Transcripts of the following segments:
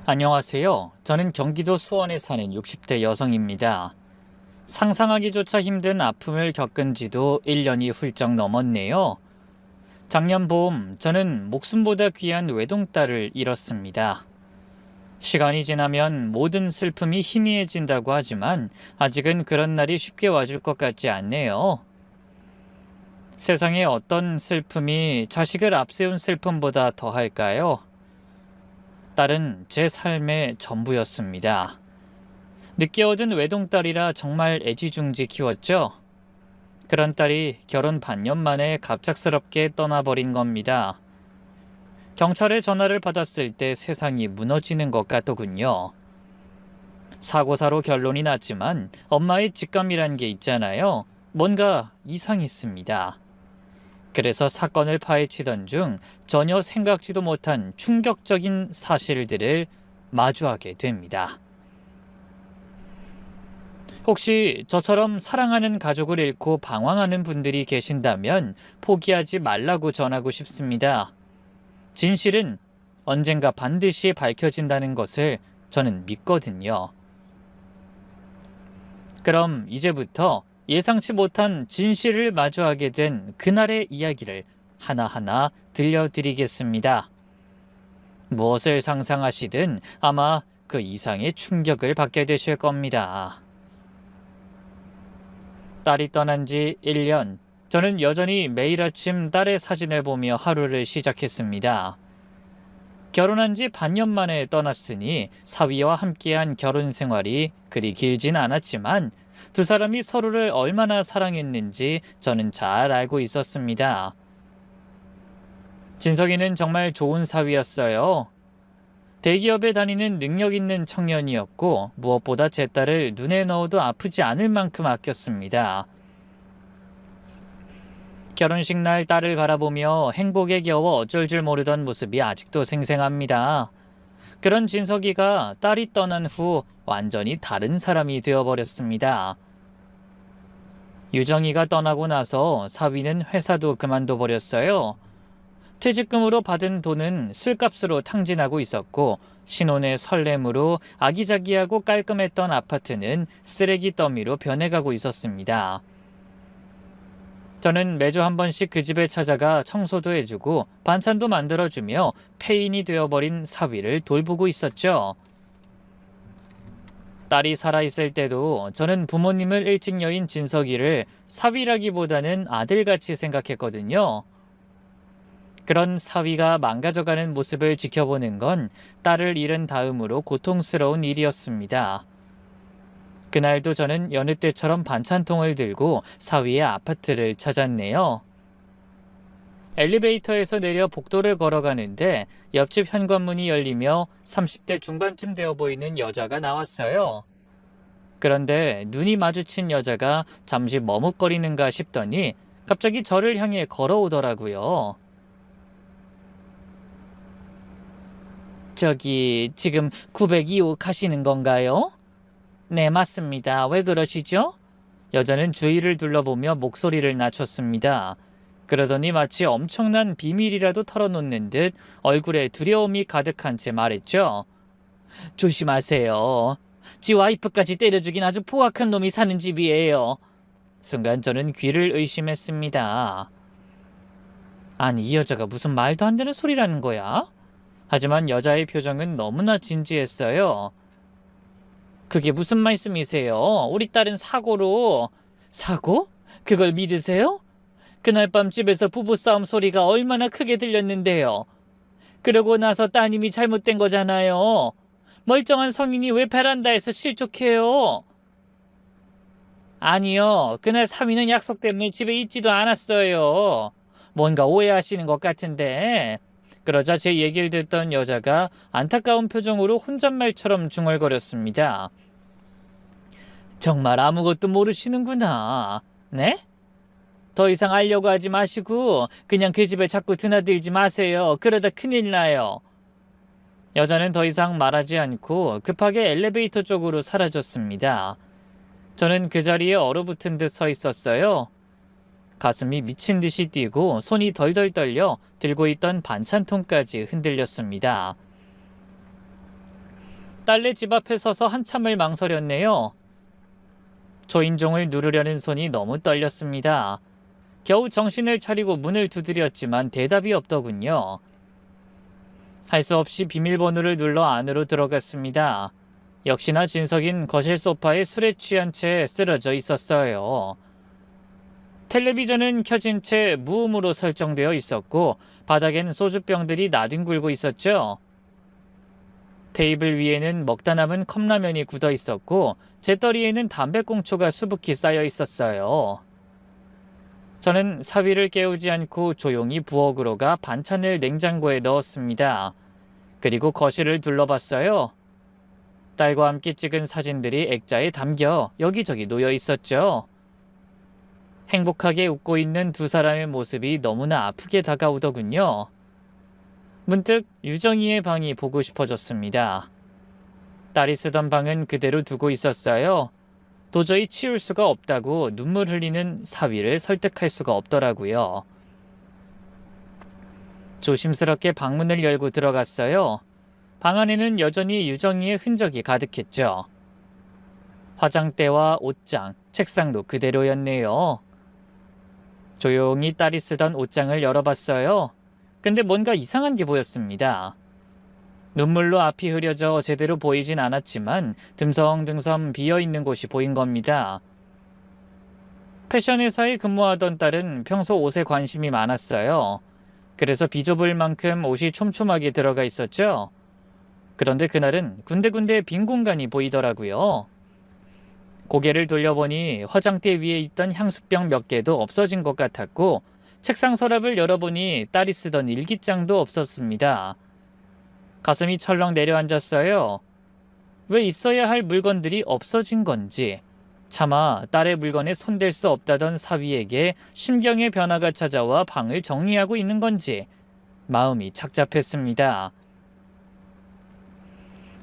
안녕하세요. 저는 경기도 수원에 사는 60대 여성입니다. 상상하기조차 힘든 아픔을 겪은 지도 1년이 훌쩍 넘었네요. 작년 봄, 저는 목숨보다 귀한 외동딸을 잃었습니다. 시간이 지나면 모든 슬픔이 희미해진다고 하지만 아직은 그런 날이 쉽게 와줄 것 같지 않네요. 세상에 어떤 슬픔이 자식을 앞세운 슬픔보다 더할까요? 딸은 제 삶의 전부였습니다. 늦게 얻은 외동딸이라 정말 애지중지 키웠죠. 그런 딸이 결혼 반년 만에 갑작스럽게 떠나버린 겁니다. 경찰에 전화를 받았을 때 세상이 무너지는 것 같더군요. 사고사로 결론이 났지만 엄마의 직감이란 게 있잖아요. 뭔가 이상했습니다. 그래서 사건을 파헤치던 중 전혀 생각지도 못한 충격적인 사실들을 마주하게 됩니다. 혹시 저처럼 사랑하는 가족을 잃고 방황하는 분들이 계신다면 포기하지 말라고 전하고 싶습니다. 진실은 언젠가 반드시 밝혀진다는 것을 저는 믿거든요. 그럼 이제부터 예상치 못한 진실을 마주하게 된 그날의 이야기를 하나하나 들려드리겠습니다. 무엇을 상상하시든 아마 그 이상의 충격을 받게 되실 겁니다. 딸이 떠난 지 1년, 저는 여전히 매일 아침 딸의 사진을 보며 하루를 시작했습니다. 결혼한 지 반년 만에 떠났으니 사위와 함께한 결혼 생활이 그리 길진 않았지만 두 사람이 서로를 얼마나 사랑했는지 저는 잘 알고 있었습니다. 진석이는 정말 좋은 사위였어요. 대기업에 다니는 능력 있는 청년이었고 무엇보다 제 딸을 눈에 넣어도 아프지 않을 만큼 아꼈습니다. 결혼식 날 딸을 바라보며 행복에 겨워 어쩔 줄 모르던 모습이 아직도 생생합니다. 그런 진석이가 딸이 떠난 후 완전히 다른 사람이 되어버렸습니다. 유정이가 떠나고 나서 사위는 회사도 그만둬 버렸어요. 퇴직금으로 받은 돈은 술값으로 탕진하고 있었고 신혼의 설렘으로 아기자기하고 깔끔했던 아파트는 쓰레기 더미로 변해가고 있었습니다. 저는 매주 한 번씩 그 집에 찾아가 청소도 해주고 반찬도 만들어주며 폐인이 되어버린 사위를 돌보고 있었죠. 딸이 살아있을 때도 저는 부모님을 일찍 여인 진석이를 사위라기보다는 아들같이 생각했거든요. 그런 사위가 망가져가는 모습을 지켜보는 건 딸을 잃은 다음으로 고통스러운 일이었습니다. 그날도 저는 여느 때처럼 반찬통을 들고 사위의 아파트를 찾았네요. 엘리베이터에서 내려 복도를 걸어가는데 옆집 현관문이 열리며 30대 중반쯤 되어 보이는 여자가 나왔어요. 그런데 눈이 마주친 여자가 잠시 머뭇거리는가 싶더니 갑자기 저를 향해 걸어오더라고요. 저기 지금 902호 가시는 건가요? 네, 맞습니다. 왜 그러시죠? 여자는 주위를 둘러보며 목소리를 낮췄습니다. 그러더니 마치 엄청난 비밀이라도 털어놓는 듯 얼굴에 두려움이 가득한 채 말했죠. 조심하세요. 지 와이프까지 때려죽인 아주 포악한 놈이 사는 집이에요. 순간 저는 귀를 의심했습니다. 아니, 이 여자가 무슨 말도 안 되는 소리라는 거야? 하지만 여자의 표정은 너무나 진지했어요. 그게 무슨 말씀이세요? 우리 딸은 사고로... 사고? 그걸 믿으세요? 그날 밤 집에서 부부싸움 소리가 얼마나 크게 들렸는데요. 그러고 나서 따님이 잘못된 거잖아요. 멀쩡한 성인이 왜 베란다에서 실족해요? 아니요. 그날 사위는 약속 때문에 집에 있지도 않았어요. 뭔가 오해하시는 것 같은데... 그러자 제 얘기를 듣던 여자가 안타까운 표정으로 혼잣말처럼 중얼거렸습니다. 정말 아무것도 모르시는구나. 네? 더 이상 알려고 하지 마시고 그냥 그 집에 자꾸 드나들지 마세요. 그러다 큰일 나요. 여자는 더 이상 말하지 않고 급하게 엘리베이터 쪽으로 사라졌습니다. 저는 그 자리에 얼어붙은 듯 서 있었어요. 가슴이 미친 듯이 뛰고 손이 덜덜 떨려 들고 있던 반찬통까지 흔들렸습니다. 딸네 집 앞에 서서 한참을 망설였네요. 초인종을 누르려는 손이 너무 떨렸습니다. 겨우 정신을 차리고 문을 두드렸지만 대답이 없더군요. 할 수 없이 비밀번호를 눌러 안으로 들어갔습니다. 역시나 진석인 거실 소파에 술에 취한 채 쓰러져 있었어요. 텔레비전은 켜진 채 무음으로 설정되어 있었고 바닥엔 소주병들이 나뒹굴고 있었죠. 테이블 위에는 먹다 남은 컵라면이 굳어 있었고 재떨이에는 담배꽁초가 수북히 쌓여 있었어요. 저는 사위를 깨우지 않고 조용히 부엌으로 가 반찬을 냉장고에 넣었습니다. 그리고 거실을 둘러봤어요. 딸과 함께 찍은 사진들이 액자에 담겨 여기저기 놓여 있었죠. 행복하게 웃고 있는 두 사람의 모습이 너무나 아프게 다가오더군요. 문득 유정이의 방이 보고 싶어졌습니다. 딸이 쓰던 방은 그대로 두고 있었어요. 도저히 치울 수가 없다고 눈물 흘리는 사위를 설득할 수가 없더라고요. 조심스럽게 방문을 열고 들어갔어요. 방 안에는 여전히 유정이의 흔적이 가득했죠. 화장대와 옷장, 책상도 그대로였네요. 조용히 딸이 쓰던 옷장을 열어봤어요. 근데 뭔가 이상한 게 보였습니다. 눈물로 앞이 흐려져 제대로 보이진 않았지만 듬성듬성 비어있는 곳이 보인 겁니다. 패션 회사에 근무하던 딸은 평소 옷에 관심이 많았어요. 그래서 비좁을 만큼 옷이 촘촘하게 들어가 있었죠. 그런데 그날은 군데군데 빈 공간이 보이더라고요. 고개를 돌려보니 화장대 위에 있던 향수병 몇 개도 없어진 것 같았고 책상 서랍을 열어보니 딸이 쓰던 일기장도 없었습니다. 가슴이 철렁 내려앉았어요. 왜 있어야 할 물건들이 없어진 건지, 차마 딸의 물건에 손댈 수 없다던 사위에게 심경의 변화가 찾아와 방을 정리하고 있는 건지 마음이 착잡했습니다.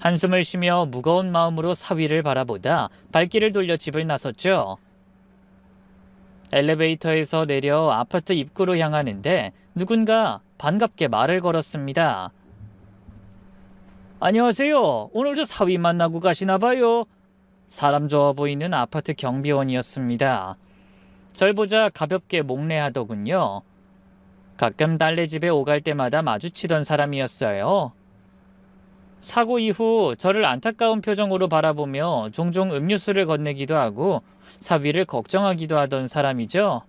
한숨을 쉬며 무거운 마음으로 사위를 바라보다 발길을 돌려 집을 나섰죠. 엘리베이터에서 내려 아파트 입구로 향하는데 누군가 반갑게 말을 걸었습니다. 안녕하세요. 오늘도 사위 만나고 가시나 봐요. 사람 좋아 보이는 아파트 경비원이었습니다. 절 보자 가볍게 목례하더군요. 가끔 딸네 집에 오갈 때마다 마주치던 사람이었어요. 사고 이후 저를 안타까운 표정으로 바라보며 종종 음료수를 건네기도 하고 사위를 걱정하기도 하던 사람이죠.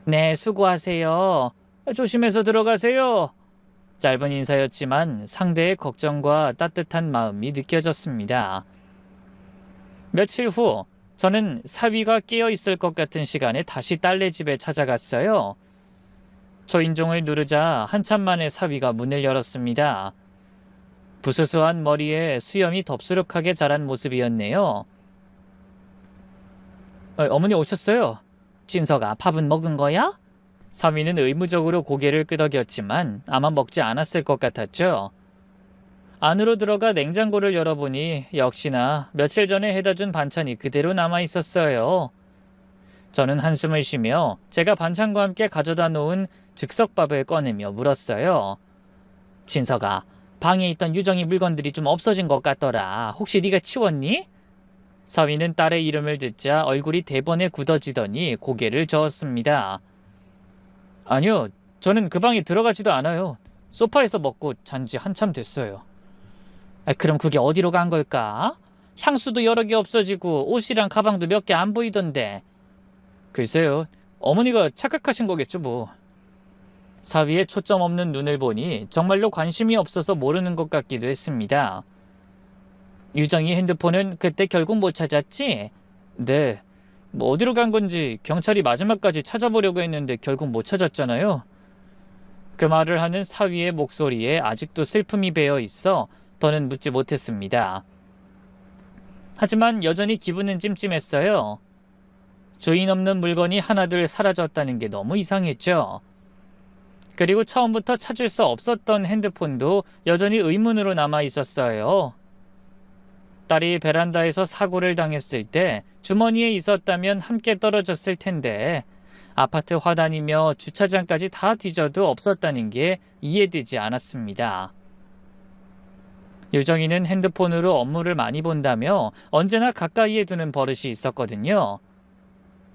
네, 수고하세요. 조심해서 들어가세요. 짧은 인사였지만 상대의 걱정과 따뜻한 마음이 느껴졌습니다. 며칠 후 저는 사위가 깨어 있을 것 같은 시간에 다시 딸네 집에 찾아갔어요. 초인종을 누르자 한참 만에 사위가 문을 열었습니다. 부스스한 머리에 수염이 덥수룩하게 자란 모습이었네요. 어머니 오셨어요. 진석아, 밥은 먹은 거야? 사위는 의무적으로 고개를 끄덕였지만 아마 먹지 않았을 것 같았죠. 안으로 들어가 냉장고를 열어보니 역시나 며칠 전에 해다준 반찬이 그대로 남아있었어요. 저는 한숨을 쉬며 제가 반찬과 함께 가져다 놓은 즉석밥을 꺼내며 물었어요. 진석아, 방에 있던 유정이 물건들이 좀 없어진 것 같더라. 혹시 네가 치웠니? 사위는 딸의 이름을 듣자 얼굴이 대번에 굳어지더니 고개를 저었습니다. 아니요, 저는 그 방에 들어가지도 않아요. 소파에서 먹고 잔지 한참 됐어요. 그럼 그게 어디로 간 걸까? 향수도 여러 개 없어지고 옷이랑 가방도 몇 개 안 보이던데. 글쎄요, 어머니가 착각하신 거겠죠 뭐. 사위의 초점 없는 눈을 보니 정말로 관심이 없어서 모르는 것 같기도 했습니다. 유정이 핸드폰은 그때 결국 못 찾았지? 네. 뭐 어디로 간 건지 경찰이 마지막까지 찾아보려고 했는데 결국 못 찾았잖아요. 그 말을 하는 사위의 목소리에 아직도 슬픔이 배어 있어 더는 묻지 못했습니다. 하지만 여전히 기분은 찜찜했어요. 주인 없는 물건이 하나둘 사라졌다는 게 너무 이상했죠. 그리고 처음부터 찾을 수 없었던 핸드폰도 여전히 의문으로 남아 있었어요. 딸이 베란다에서 사고를 당했을 때 주머니에 있었다면 함께 떨어졌을 텐데 아파트 화단이며 주차장까지 다 뒤져도 없었다는 게 이해되지 않았습니다. 유정이는 핸드폰으로 업무를 많이 본다며 언제나 가까이에 두는 버릇이 있었거든요.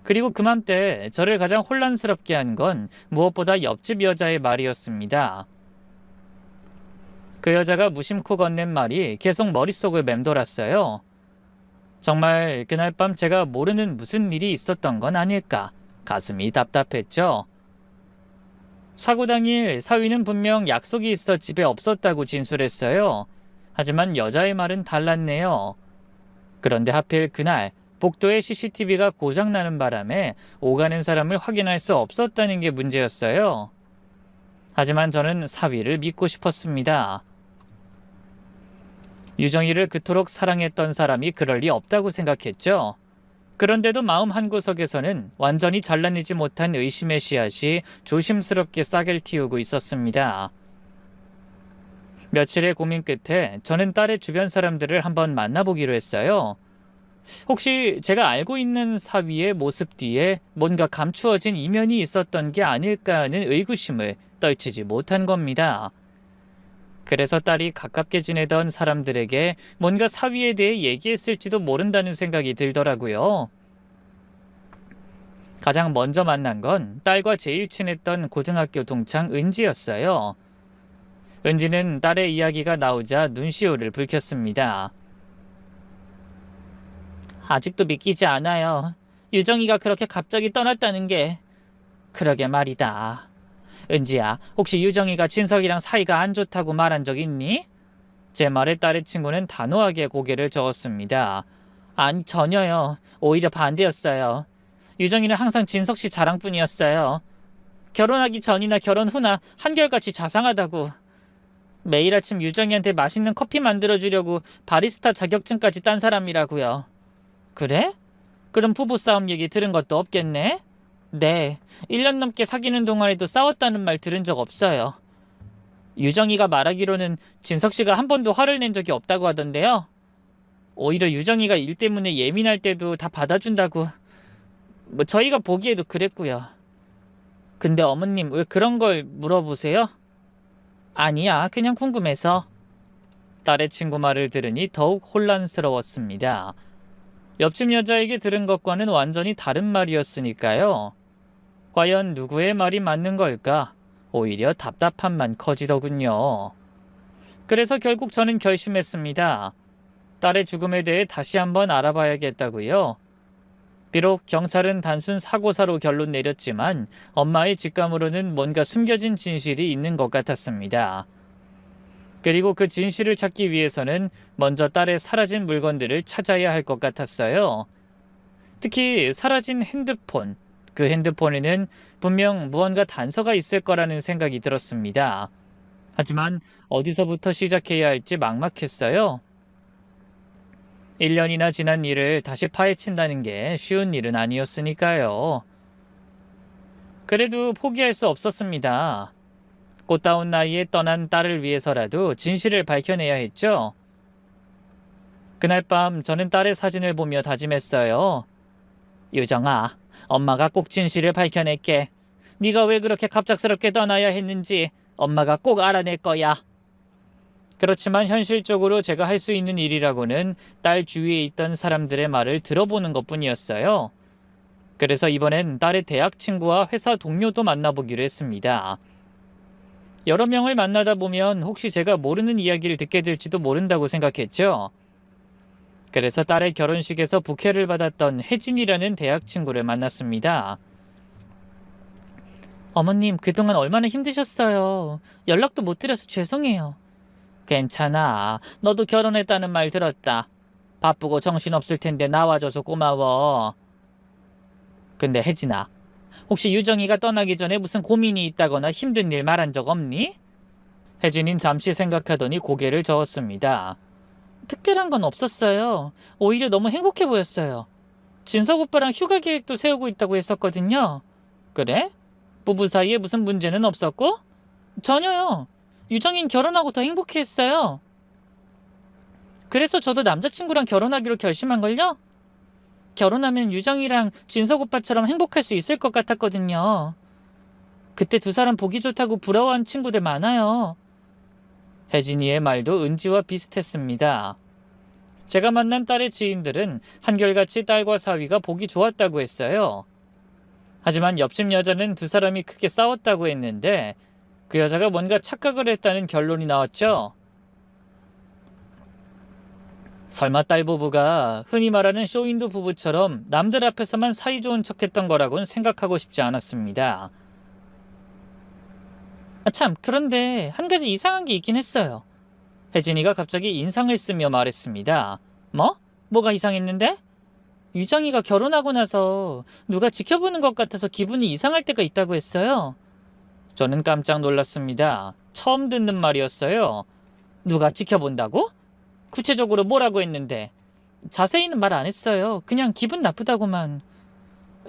그리고 그맘때 저를 가장 혼란스럽게 한 건 무엇보다 옆집 여자의 말이었습니다. 그 여자가 무심코 건넨 말이 계속 머릿속을 맴돌았어요. 정말 그날 밤 제가 모르는 무슨 일이 있었던 건 아닐까 가슴이 답답했죠. 사고 당일 사위는 분명 약속이 있어 집에 없었다고 진술했어요. 하지만 여자의 말은 달랐네요. 그런데 하필 그날 복도에 CCTV가 고장나는 바람에 오가는 사람을 확인할 수 없었다는 게 문제였어요. 하지만 저는 사위를 믿고 싶었습니다. 유정이를 그토록 사랑했던 사람이 그럴 리 없다고 생각했죠. 그런데도 마음 한구석에서는 완전히 잘라내지 못한 의심의 씨앗이 조심스럽게 싹을 틔우고 있었습니다. 며칠의 고민 끝에 저는 딸의 주변 사람들을 한번 만나보기로 했어요. 혹시 제가 알고 있는 사위의 모습 뒤에 뭔가 감추어진 이면이 있었던 게 아닐까 하는 의구심을 떨치지 못한 겁니다. 그래서 딸이 가깝게 지내던 사람들에게 뭔가 사위에 대해 얘기했을지도 모른다는 생각이 들더라고요. 가장 먼저 만난 건 딸과 제일 친했던 고등학교 동창 은지였어요. 은지는 딸의 이야기가 나오자 눈시울을 붉혔습니다. 아직도 믿기지 않아요. 유정이가 그렇게 갑자기 떠났다는 게. 그러게 말이다. 은지야, 혹시 유정이가 진석이랑 사이가 안 좋다고 말한 적 있니? 제 말에 딸의 친구는 단호하게 고개를 저었습니다. 아니, 전혀요. 오히려 반대였어요. 유정이는 항상 진석 씨 자랑뿐이었어요. 결혼하기 전이나 결혼 후나 한결같이 자상하다고. 매일 아침 유정이한테 맛있는 커피 만들어주려고 바리스타 자격증까지 딴 사람이라고요. 그래? 그럼 부부싸움 얘기 들은 것도 없겠네? 네, 1년 넘게 사귀는 동안에도 싸웠다는 말 들은 적 없어요. 유정이가 말하기로는 진석씨가 한 번도 화를 낸 적이 없다고 하던데요. 오히려 유정이가 일 때문에 예민할 때도 다 받아준다고. 저희가 보기에도 그랬고요. 근데 어머님 왜 그런 걸 물어보세요? 아니야, 그냥 궁금해서. 딸의 친구 말을 들으니 더욱 혼란스러웠습니다. 옆집 여자에게 들은 것과는 완전히 다른 말이었으니까요. 과연 누구의 말이 맞는 걸까? 오히려 답답함만 커지더군요. 그래서 결국 저는 결심했습니다. 딸의 죽음에 대해 다시 한번 알아봐야겠다고요. 비록 경찰은 단순 사고사로 결론 내렸지만 엄마의 직감으로는 뭔가 숨겨진 진실이 있는 것 같았습니다. 그리고 그 진실을 찾기 위해서는 먼저 딸의 사라진 물건들을 찾아야 할 것 같았어요. 특히 사라진 핸드폰. 그 핸드폰에는 분명 무언가 단서가 있을 거라는 생각이 들었습니다. 하지만 어디서부터 시작해야 할지 막막했어요. 1년이나 지난 일을 다시 파헤친다는 게 쉬운 일은 아니었으니까요. 그래도 포기할 수 없었습니다. 꽃다운 나이에 떠난 딸을 위해서라도 진실을 밝혀내야 했죠. 그날 밤 저는 딸의 사진을 보며 다짐했어요. 유정아, 엄마가 꼭 진실을 밝혀낼게. 네가 왜 그렇게 갑작스럽게 떠나야 했는지 엄마가 꼭 알아낼 거야. 그렇지만 현실적으로 제가 할 수 있는 일이라고는 딸 주위에 있던 사람들의 말을 들어보는 것뿐이었어요. 그래서 이번엔 딸의 대학 친구와 회사 동료도 만나보기로 했습니다. 여러 명을 만나다 보면 혹시 제가 모르는 이야기를 듣게 될지도 모른다고 생각했죠. 그래서 딸의 결혼식에서 부케를 받았던 혜진이라는 대학 친구를 만났습니다. 어머님, 그동안 얼마나 힘드셨어요. 연락도 못 드려서 죄송해요. 괜찮아. 너도 결혼했다는 말 들었다. 바쁘고 정신없을 텐데 나와줘서 고마워. 근데 혜진아, 혹시 유정이가 떠나기 전에 무슨 고민이 있다거나 힘든 일 말한 적 없니? 혜진인 잠시 생각하더니 고개를 저었습니다. 특별한 건 없었어요. 오히려 너무 행복해 보였어요. 진석 오빠랑 휴가 계획도 세우고 있다고 했었거든요. 그래? 부부 사이에 무슨 문제는 없었고? 전혀요. 유정인 결혼하고 더 행복해했어요. 그래서 저도 남자친구랑 결혼하기로 결심한걸요? 결혼하면 유정이랑 진석 오빠처럼 행복할 수 있을 것 같았거든요. 그때 두 사람 보기 좋다고 부러워한 친구들 많아요. 혜진이의 말도 은지와 비슷했습니다. 제가 만난 딸의 지인들은 한결같이 딸과 사위가 보기 좋았다고 했어요. 하지만 옆집 여자는 두 사람이 크게 싸웠다고 했는데 그 여자가 뭔가 착각을 했다는 결론이 나왔죠. 설마 딸 부부가 흔히 말하는 쇼윈도 부부처럼 남들 앞에서만 사이좋은 척했던 거라고는 생각하고 싶지 않았습니다. 참, 그런데 한 가지 이상한 게 있긴 했어요. 혜진이가 갑자기 인상을 쓰며 말했습니다. 뭐? 뭐가 이상했는데? 유정이가 결혼하고 나서 누가 지켜보는 것 같아서 기분이 이상할 때가 있다고 했어요. 저는 깜짝 놀랐습니다. 처음 듣는 말이었어요. 누가 지켜본다고? 구체적으로 뭐라고 했는데? 자세히는 말 안 했어요. 그냥 기분 나쁘다고만.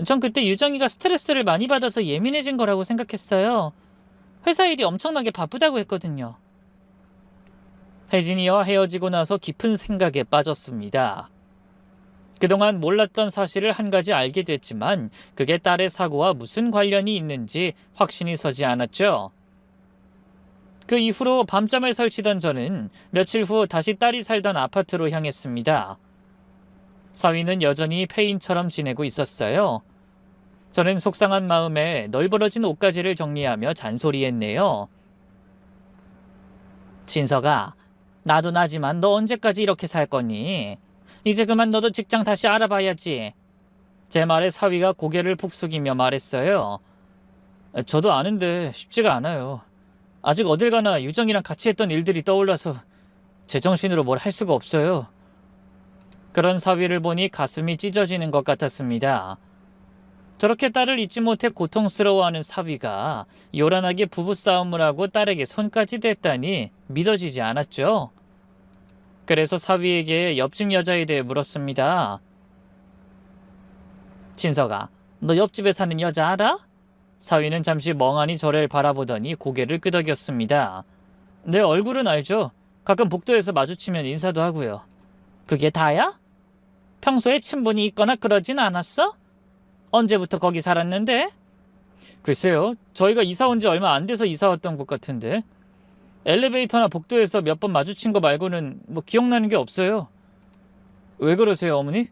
전 그때 유정이가 스트레스를 많이 받아서 예민해진 거라고 생각했어요. 회사 일이 엄청나게 바쁘다고 했거든요. 혜진이와 헤어지고 나서 깊은 생각에 빠졌습니다. 그동안 몰랐던 사실을 한 가지 알게 됐지만 그게 딸의 사고와 무슨 관련이 있는지 확신이 서지 않았죠. 그 이후로 밤잠을 설치던 저는 며칠 후 다시 딸이 살던 아파트로 향했습니다. 사위는 여전히 폐인처럼 지내고 있었어요. 저는 속상한 마음에 널브러진 옷가지를 정리하며 잔소리했네요. 진서가, 나도 나지만 너 언제까지 이렇게 살 거니? 이제 그만 너도 직장 다시 알아봐야지. 제 말에 사위가 고개를 푹 숙이며 말했어요. 저도 아는데 쉽지가 않아요. 아직 어딜 가나 유정이랑 같이 했던 일들이 떠올라서 제정신으로 뭘 할 수가 없어요. 그런 사위를 보니 가슴이 찢어지는 것 같았습니다. 저렇게 딸을 잊지 못해 고통스러워하는 사위가 요란하게 부부싸움을 하고 딸에게 손까지 댔다니 믿어지지 않았죠. 그래서 사위에게 옆집 여자에 대해 물었습니다. 진서가, 너 옆집에 사는 여자 알아? 사위는 잠시 멍하니 저를 바라보더니 고개를 끄덕였습니다. 내 얼굴은 알죠. 가끔 복도에서 마주치면 인사도 하고요. 그게 다야? 평소에 친분이 있거나 그러진 않았어? 언제부터 거기 살았는데? 글쎄요. 저희가 이사 온 지 얼마 안 돼서 이사 왔던 것 같은데. 엘리베이터나 복도에서 몇 번 마주친 거 말고는 뭐 기억나는 게 없어요. 왜 그러세요, 어머니?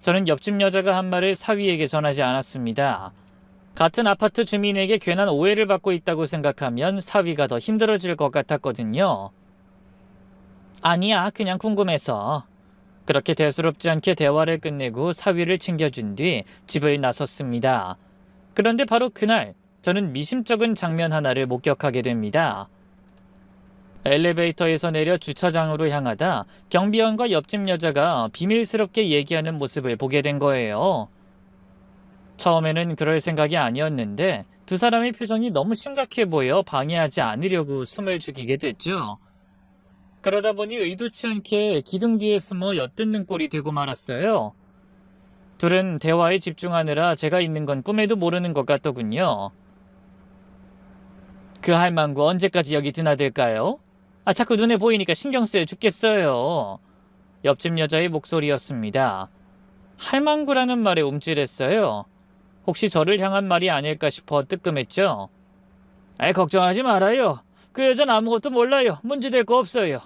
저는 옆집 여자가 한 말을 사위에게 전하지 않았습니다. 같은 아파트 주민에게 괜한 오해를 받고 있다고 생각하면 사위가 더 힘들어질 것 같았거든요. 아니야, 그냥 궁금해서. 그렇게 대수롭지 않게 대화를 끝내고 사위를 챙겨준 뒤 집을 나섰습니다. 그런데 바로 그날 저는 미심쩍은 장면 하나를 목격하게 됩니다. 엘리베이터에서 내려 주차장으로 향하다 경비원과 옆집 여자가 비밀스럽게 얘기하는 모습을 보게 된 거예요. 처음에는 그럴 생각이 아니었는데 두 사람의 표정이 너무 심각해 보여 방해하지 않으려고 숨을 죽이게 됐죠. 그러다 보니 의도치 않게 기둥 뒤에 숨어 엿듣는 꼴이 되고 말았어요. 둘은 대화에 집중하느라 제가 있는 건 꿈에도 모르는 것 같더군요. 그 할망구 언제까지 여기 드나들까요? 자꾸 눈에 보이니까 신경 쓰여 죽겠어요. 옆집 여자의 목소리였습니다. 할망구라는 말에 움찔했어요. 혹시 저를 향한 말이 아닐까 싶어 뜨끔했죠. 걱정하지 말아요. 그 여자는 아무것도 몰라요. 문제될 거 없어요.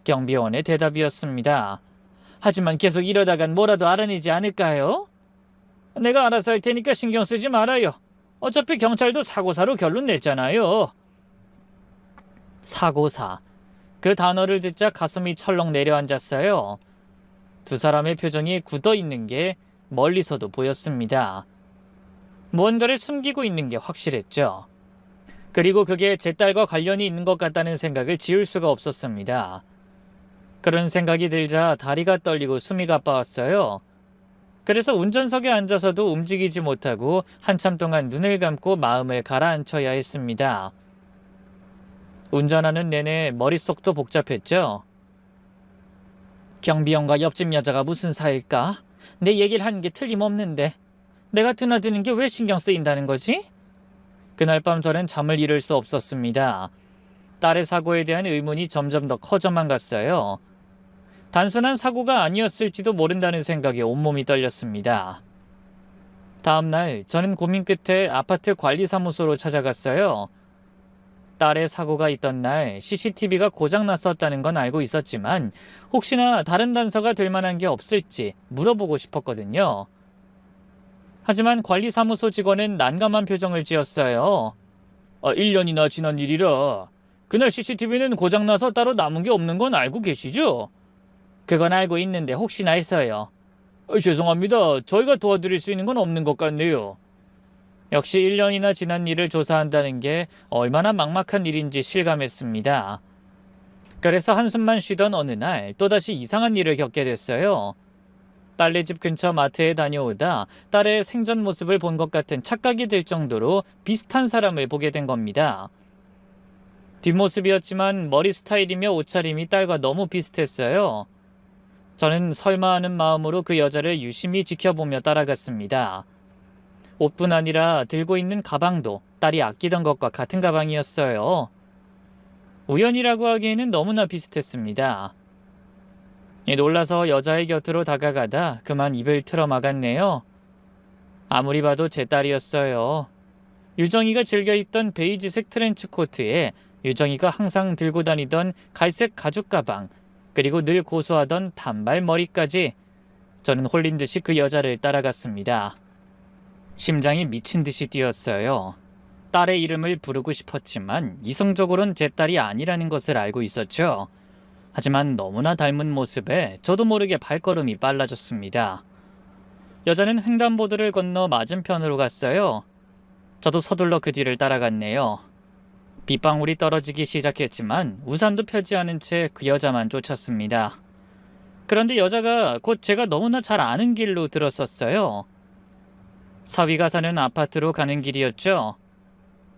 경비원의 대답이었습니다. 하지만 계속 이러다간 뭐라도 알아내지 않을까요? 내가 알아서 할 테니까 신경 쓰지 말아요. 어차피 경찰도 사고사로 결론 냈잖아요. 사고사. 그 단어를 듣자 가슴이 철렁 내려앉았어요. 두 사람의 표정이 굳어있는 게 멀리서도 보였습니다. 무언가를 숨기고 있는 게 확실했죠. 그리고 그게 제 딸과 관련이 있는 것 같다는 생각을 지울 수가 없었습니다. 그런 생각이 들자 다리가 떨리고 숨이 가빠왔어요. 그래서 운전석에 앉아서도 움직이지 못하고 한참 동안 눈을 감고 마음을 가라앉혀야 했습니다. 운전하는 내내 머릿속도 복잡했죠. 경비원과 옆집 여자가 무슨 사이일까? 내 얘기를 하는 게 틀림없는데 내가 드나드는 게 왜 신경 쓰인다는 거지? 그날 밤 저는 잠을 이룰 수 없었습니다. 딸의 사고에 대한 의문이 점점 더 커져만 갔어요. 단순한 사고가 아니었을지도 모른다는 생각에 온몸이 떨렸습니다. 다음 날 저는 고민 끝에 아파트 관리사무소로 찾아갔어요. 딸의 사고가 있던 날 CCTV가 고장났었다는 건 알고 있었지만 혹시나 다른 단서가 될 만한 게 없을지 물어보고 싶었거든요. 하지만 관리사무소 직원은 난감한 표정을 지었어요. 1년이나 지난 일이라 그날 CCTV는 고장나서 따로 남은 게 없는 건 알고 계시죠? 그건 알고 있는데 혹시나 해서요. 죄송합니다. 저희가 도와드릴 수 있는 건 없는 것 같네요. 역시 1년이나 지난 일을 조사한다는 게 얼마나 막막한 일인지 실감했습니다. 그래서 한숨만 쉬던 어느 날 또다시 이상한 일을 겪게 됐어요. 딸네 집 근처 마트에 다녀오다 딸의 생전 모습을 본 것 같은 착각이 들 정도로 비슷한 사람을 보게 된 겁니다. 뒷모습이었지만 머리 스타일이며 옷차림이 딸과 너무 비슷했어요. 저는 설마 하는 마음으로 그 여자를 유심히 지켜보며 따라갔습니다. 옷뿐 아니라 들고 있는 가방도 딸이 아끼던 것과 같은 가방이었어요. 우연이라고 하기에는 너무나 비슷했습니다. 놀라서 여자의 곁으로 다가가다 그만 입을 틀어 막았네요. 아무리 봐도 제 딸이었어요. 유정이가 즐겨 입던 베이지색 트렌치 코트에 유정이가 항상 들고 다니던 갈색 가죽 가방, 그리고 늘 고수하던 단발 머리까지. 저는 홀린 듯이 그 여자를 따라갔습니다. 심장이 미친 듯이 뛰었어요. 딸의 이름을 부르고 싶었지만 이성적으로는 제 딸이 아니라는 것을 알고 있었죠. 하지만 너무나 닮은 모습에 저도 모르게 발걸음이 빨라졌습니다. 여자는 횡단보도를 건너 맞은편으로 갔어요. 저도 서둘러 그 뒤를 따라갔네요. 빗방울이 떨어지기 시작했지만 우산도 펴지 않은 채 그 여자만 쫓았습니다. 그런데 여자가 곧 제가 너무나 잘 아는 길로 들었었어요. 사위가 사는 아파트로 가는 길이었죠.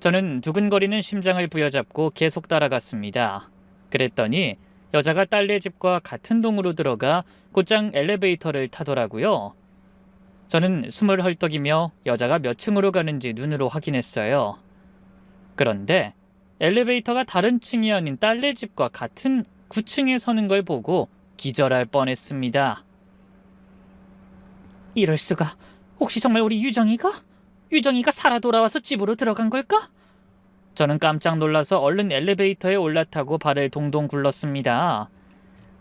저는 두근거리는 심장을 부여잡고 계속 따라갔습니다. 그랬더니 여자가 딸네 집과 같은 동으로 들어가 곧장 엘리베이터를 타더라고요. 저는 숨을 헐떡이며 여자가 몇 층으로 가는지 눈으로 확인했어요. 그런데 엘리베이터가 다른 층이 아닌 딸네 집과 같은 9층에 서는 걸 보고 기절할 뻔했습니다. 이럴 수가. 혹시 정말 우리 유정이가 살아 돌아와서 집으로 들어간 걸까? 저는 깜짝 놀라서 얼른 엘리베이터에 올라타고 발을 동동 굴렀습니다.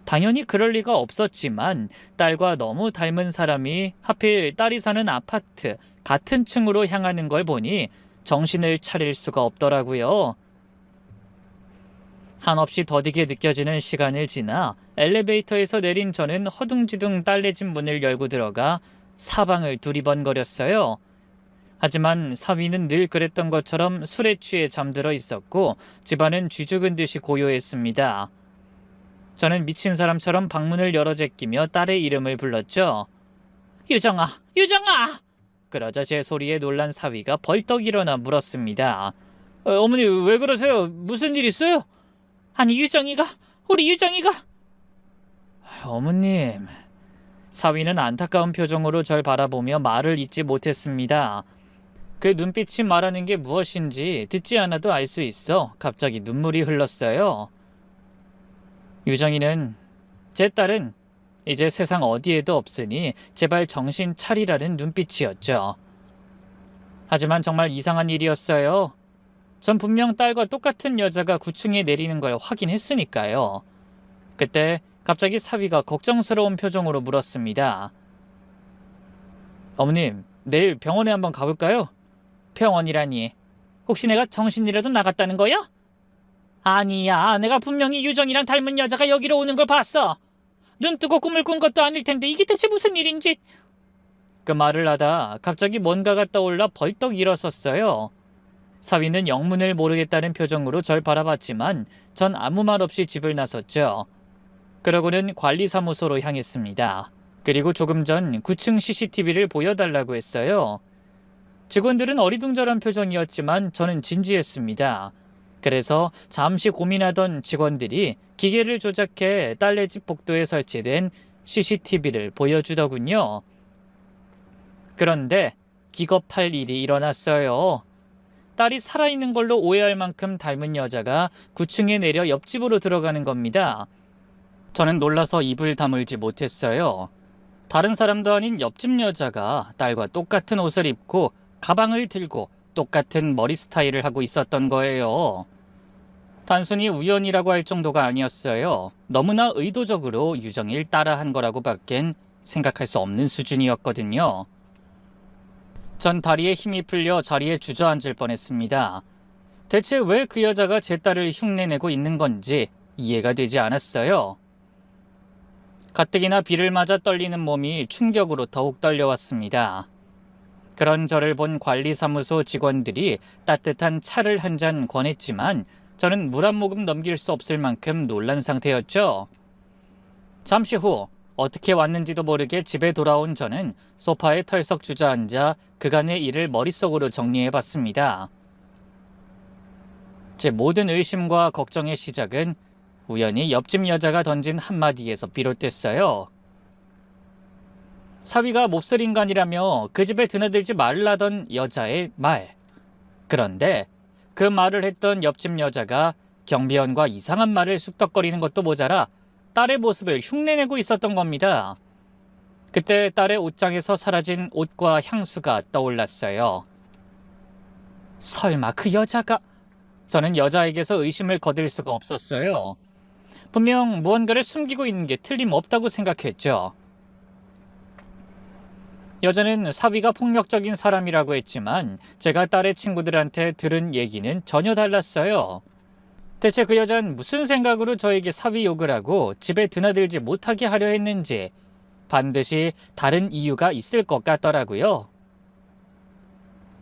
당연히 그럴 리가 없었지만 딸과 너무 닮은 사람이 하필 딸이 사는 아파트 같은 층으로 향하는 걸 보니 정신을 차릴 수가 없더라고요. 한없이 더디게 느껴지는 시간을 지나 엘리베이터에서 내린 저는 허둥지둥 딸네 집 문을 열고 들어가 사방을 두리번거렸어요. 하지만 사위는 늘 그랬던 것처럼 술에 취해 잠들어 있었고 집안은 쥐죽은 듯이 고요했습니다. 저는 미친 사람처럼 방문을 열어 제끼며 딸의 이름을 불렀죠. 유정아! 유정아! 그러자 제 소리에 놀란 사위가 벌떡 일어나 물었습니다. 어머니 왜 그러세요? 무슨 일 있어요? 아니 우리 유정이가. 어머님. 사위는 안타까운 표정으로 절 바라보며 말을 잇지 못했습니다. 그 눈빛이 말하는 게 무엇인지 듣지 않아도 알 수 있어 갑자기 눈물이 흘렀어요. 유정이는, 제 딸은 이제 세상 어디에도 없으니 제발 정신 차리라는 눈빛이었죠. 하지만 정말 이상한 일이었어요. 전 분명 딸과 똑같은 여자가 9층에 내리는 걸 확인했으니까요. 그때 갑자기 사위가 걱정스러운 표정으로 물었습니다. 어머님, 내일 병원에 한번 가볼까요? 병원이라니. 혹시 내가 정신이라도 나갔다는 거야? 아니야, 내가 분명히 유정이랑 닮은 여자가 여기로 오는 걸 봤어. 눈 뜨고 꿈을 꾼 것도 아닐 텐데 이게 대체 무슨 일인지. 그 말을 하다 갑자기 뭔가가 떠올라 벌떡 일어섰어요. 사위는 영문을 모르겠다는 표정으로 절 바라봤지만 전 아무 말 없이 집을 나섰죠. 그러고는 관리사무소로 향했습니다. 그리고 조금 전 9층 CCTV를 보여달라고 했어요. 직원들은 어리둥절한 표정이었지만 저는 진지했습니다. 그래서 잠시 고민하던 직원들이 기계를 조작해 딸네 집 복도에 설치된 CCTV를 보여주더군요. 그런데 기겁할 일이 일어났어요. 딸이 살아있는 걸로 오해할 만큼 닮은 여자가 9층에 내려 옆집으로 들어가는 겁니다. 저는 놀라서 입을 다물지 못했어요. 다른 사람도 아닌 옆집 여자가 딸과 똑같은 옷을 입고 가방을 들고 똑같은 머리 스타일을 하고 있었던 거예요. 단순히 우연이라고 할 정도가 아니었어요. 너무나 의도적으로 유정일 따라한 거라고밖엔 생각할 수 없는 수준이었거든요. 전 다리에 힘이 풀려 자리에 주저앉을 뻔했습니다. 대체 왜 그 여자가 제 딸을 흉내내고 있는 건지 이해가 되지 않았어요. 가뜩이나 비를 맞아 떨리는 몸이 충격으로 더욱 떨려왔습니다. 그런 저를 본 관리사무소 직원들이 따뜻한 차를 한 잔 권했지만 저는 물 한 모금 넘길 수 없을 만큼 놀란 상태였죠. 잠시 후 어떻게 왔는지도 모르게 집에 돌아온 저는 소파에 털썩 주저앉아 그간의 일을 머릿속으로 정리해봤습니다. 제 모든 의심과 걱정의 시작은 우연히 옆집 여자가 던진 한마디에서 비롯됐어요. 사위가 몹쓸 인간이라며 그 집에 드나들지 말라던 여자의 말. 그런데 그 말을 했던 옆집 여자가 경비원과 이상한 말을 쑥덕거리는 것도 모자라 딸의 모습을 흉내내고 있었던 겁니다. 그때 딸의 옷장에서 사라진 옷과 향수가 떠올랐어요. 설마 그 여자가... 저는 여자에게서 의심을 거둘 수가 없었어요. 분명 무언가를 숨기고 있는 게 틀림없다고 생각했죠. 여자는 사위가 폭력적인 사람이라고 했지만 제가 딸의 친구들한테 들은 얘기는 전혀 달랐어요. 대체 그 여자는 무슨 생각으로 저에게 사위 욕을 하고 집에 드나들지 못하게 하려 했는지 반드시 다른 이유가 있을 것 같더라고요.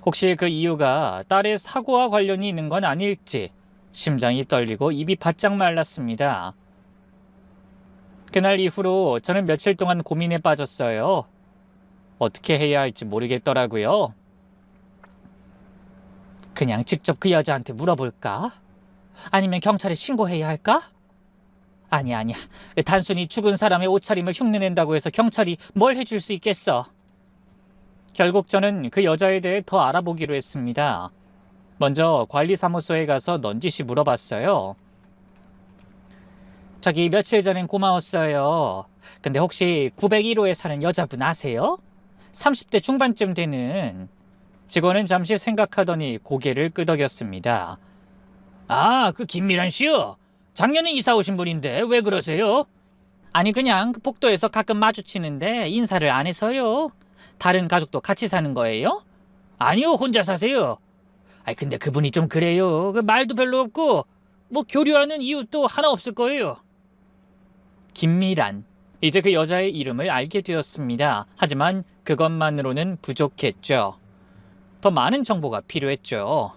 혹시 그 이유가 딸의 사고와 관련이 있는 건 아닐지 심장이 떨리고 입이 바짝 말랐습니다. 그날 이후로 저는 며칠 동안 고민에 빠졌어요. 어떻게 해야 할지 모르겠더라고요. 그냥 직접 그 여자한테 물어볼까? 아니면 경찰에 신고해야 할까? 아니야. 단순히 죽은 사람의 옷차림을 흉내낸다고 해서 경찰이 뭘 해줄 수 있겠어. 결국 저는 그 여자에 대해 더 알아보기로 했습니다. 먼저 관리사무소에 가서 넌지시 물어봤어요. 저기 며칠 전엔 고마웠어요. 근데 혹시 901호에 사는 여자분 아세요? 30대 중반쯤 되는... 직원은 잠시 생각하더니 고개를 끄덕였습니다. 아, 그 김미란 씨요? 작년에 이사 오신 분인데 왜 그러세요? 아니 그냥 그 복도에서 가끔 마주치는데 인사를 안 해서요. 다른 가족도 같이 사는 거예요? 아니요, 혼자 사세요. 아니 근데 그분이 좀 그래요. 그 말도 별로 없고 뭐 교류하는 이유도 하나 없을 거예요. 김미란. 이제 그 여자의 이름을 알게 되었습니다. 하지만 그것만으로는 부족했죠. 더 많은 정보가 필요했죠.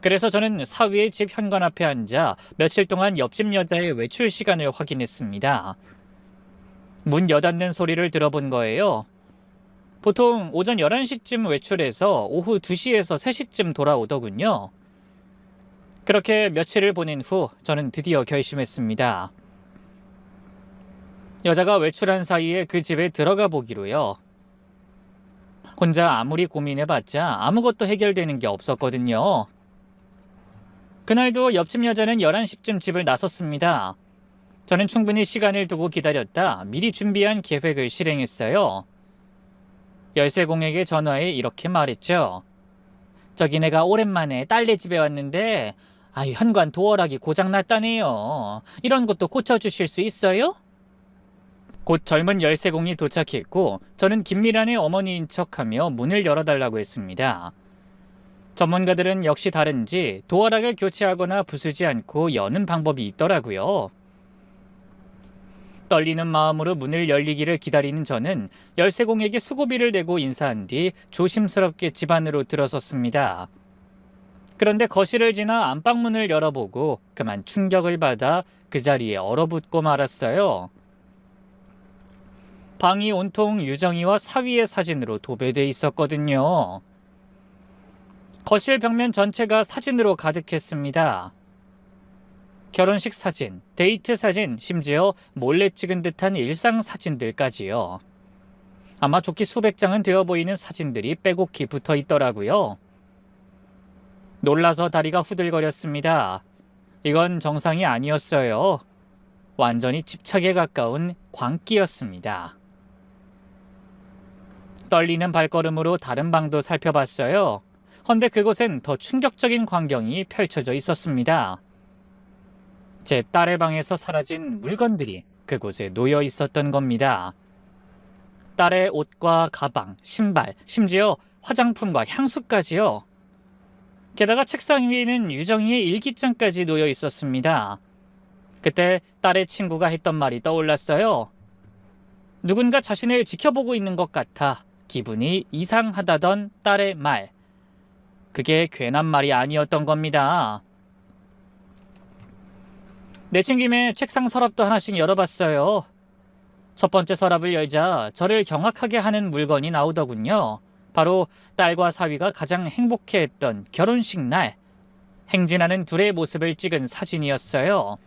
그래서 저는 사위의 집 현관 앞에 앉아 며칠 동안 옆집 여자의 외출 시간을 확인했습니다. 문 여닫는 소리를 들어본 거예요. 보통 오전 11시쯤 외출해서 오후 2시에서 3시쯤 돌아오더군요. 그렇게 며칠을 보낸 후 저는 드디어 결심했습니다. 여자가 외출한 사이에 그 집에 들어가 보기로요. 혼자 아무리 고민해봤자 아무것도 해결되는 게 없었거든요. 그날도 옆집 여자는 11시쯤 집을 나섰습니다. 저는 충분히 시간을 두고 기다렸다 미리 준비한 계획을 실행했어요. 열쇠공에게 전화해 이렇게 말했죠. 저기 내가 오랜만에 딸네 집에 왔는데 현관 도어락이 고장났다네요. 이런 것도 고쳐주실 수 있어요? 곧 젊은 열쇠공이 도착했고 저는 김미란의 어머니인 척하며 문을 열어달라고 했습니다. 전문가들은 역시 다른지 도어락을 교체하거나 부수지 않고 여는 방법이 있더라고요. 떨리는 마음으로 문을 열리기를 기다리는 저는 열쇠공에게 수고비를 내고 인사한 뒤 조심스럽게 집 안으로 들어섰습니다. 그런데 거실을 지나 안방문을 열어보고 그만 충격을 받아 그 자리에 얼어붙고 말았어요. 방이 온통 유정이와 사위의 사진으로 도배돼 있었거든요. 거실 벽면 전체가 사진으로 가득했습니다. 결혼식 사진, 데이트 사진, 심지어 몰래 찍은 듯한 일상 사진들까지요. 아마 좋게 수백 장은 되어 보이는 사진들이 빼곡히 붙어 있더라고요. 놀라서 다리가 후들거렸습니다. 이건 정상이 아니었어요. 완전히 집착에 가까운 광기였습니다. 떨리는 발걸음으로 다른 방도 살펴봤어요. 헌데 그곳엔 더 충격적인 광경이 펼쳐져 있었습니다. 제 딸의 방에서 사라진 물건들이 그곳에 놓여 있었던 겁니다. 딸의 옷과 가방, 신발, 심지어 화장품과 향수까지요. 게다가 책상 위에는 유정이의 일기장까지 놓여 있었습니다. 그때 딸의 친구가 했던 말이 떠올랐어요. 누군가 자신을 지켜보고 있는 것 같아 기분이 이상하다던 딸의 말. 그게 괜한 말이 아니었던 겁니다. 내친 김에 책상 서랍도 하나씩 열어봤어요. 첫 번째 서랍을 열자 저를 경악하게 하는 물건이 나오더군요. 바로 딸과 사위가 가장 행복해했던 결혼식 날 행진하는 둘의 모습을 찍은 사진이었어요.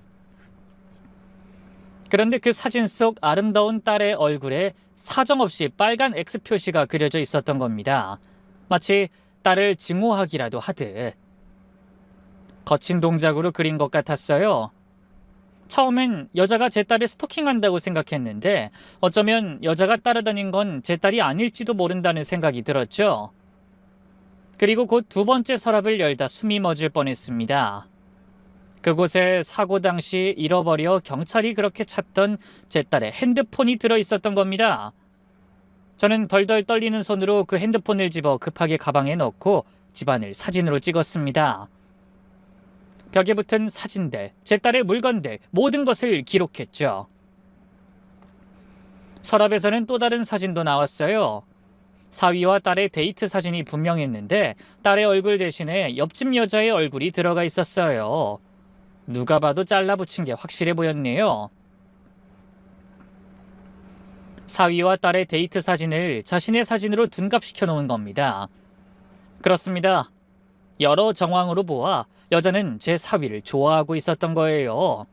그런데 그 사진 속 아름다운 딸의 얼굴에 사정없이 빨간 X 표시가 그려져 있었던 겁니다. 마치 딸을 증오하기라도 하듯. 거친 동작으로 그린 것 같았어요. 처음엔 여자가 제 딸을 스토킹한다고 생각했는데 어쩌면 여자가 따라다닌 건 제 딸이 아닐지도 모른다는 생각이 들었죠. 그리고 곧 두 번째 서랍을 열다 숨이 멎을 뻔했습니다. 그곳에 사고 당시 잃어버려 경찰이 그렇게 찾던 제 딸의 핸드폰이 들어있었던 겁니다. 저는 덜덜 떨리는 손으로 그 핸드폰을 집어 급하게 가방에 넣고 집안을 사진으로 찍었습니다. 벽에 붙은 사진들, 제 딸의 물건들, 모든 것을 기록했죠. 서랍에서는 또 다른 사진도 나왔어요. 사위와 딸의 데이트 사진이 분명했는데 딸의 얼굴 대신에 옆집 여자의 얼굴이 들어가 있었어요. 누가 봐도 잘라붙인 게 확실해 보였네요. 사위와 딸의 데이트 사진을 자신의 사진으로 둔갑시켜 놓은 겁니다. 그렇습니다. 여러 정황으로 보아 여자는 제 사위를 좋아하고 있었던 거예요.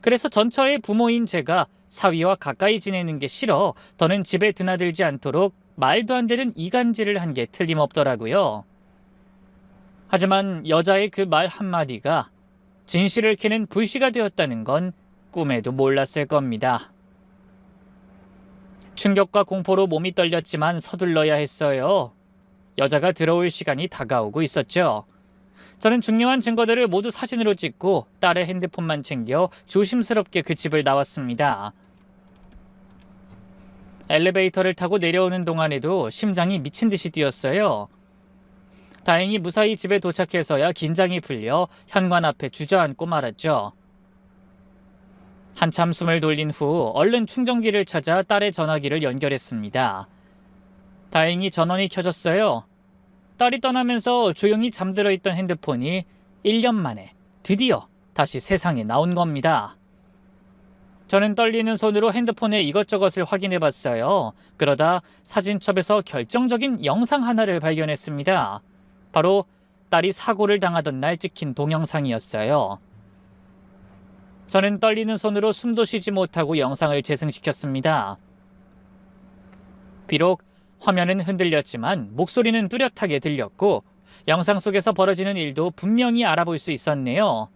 그래서 전처의 부모인 제가 사위와 가까이 지내는 게 싫어 더는 집에 드나들지 않도록 말도 안 되는 이간질을 한 게 틀림없더라고요. 하지만 여자의 그 말 한마디가 진실을 캐는 불씨가 되었다는 건 꿈에도 몰랐을 겁니다. 충격과 공포로 몸이 떨렸지만 서둘러야 했어요. 여자가 들어올 시간이 다가오고 있었죠. 저는 중요한 증거들을 모두 사진으로 찍고 딸의 핸드폰만 챙겨 조심스럽게 그 집을 나왔습니다. 엘리베이터를 타고 내려오는 동안에도 심장이 미친 듯이 뛰었어요. 다행히 무사히 집에 도착해서야 긴장이 풀려 현관 앞에 주저앉고 말았죠. 한참 숨을 돌린 후 얼른 충전기를 찾아 딸의 전화기를 연결했습니다. 다행히 전원이 켜졌어요. 딸이 떠나면서 조용히 잠들어 있던 핸드폰이 1년 만에 드디어 다시 세상에 나온 겁니다. 저는 떨리는 손으로 핸드폰에 이것저것을 확인해 봤어요. 그러다 사진첩에서 결정적인 영상 하나를 발견했습니다. 바로 딸이 사고를 당하던 날 찍힌 동영상이었어요. 저는 떨리는 손으로 숨도 쉬지 못하고 영상을 재생시켰습니다. 비록 화면은 흔들렸지만 목소리는 뚜렷하게 들렸고 영상 속에서 벌어지는 일도 분명히 알아볼 수 있었네요.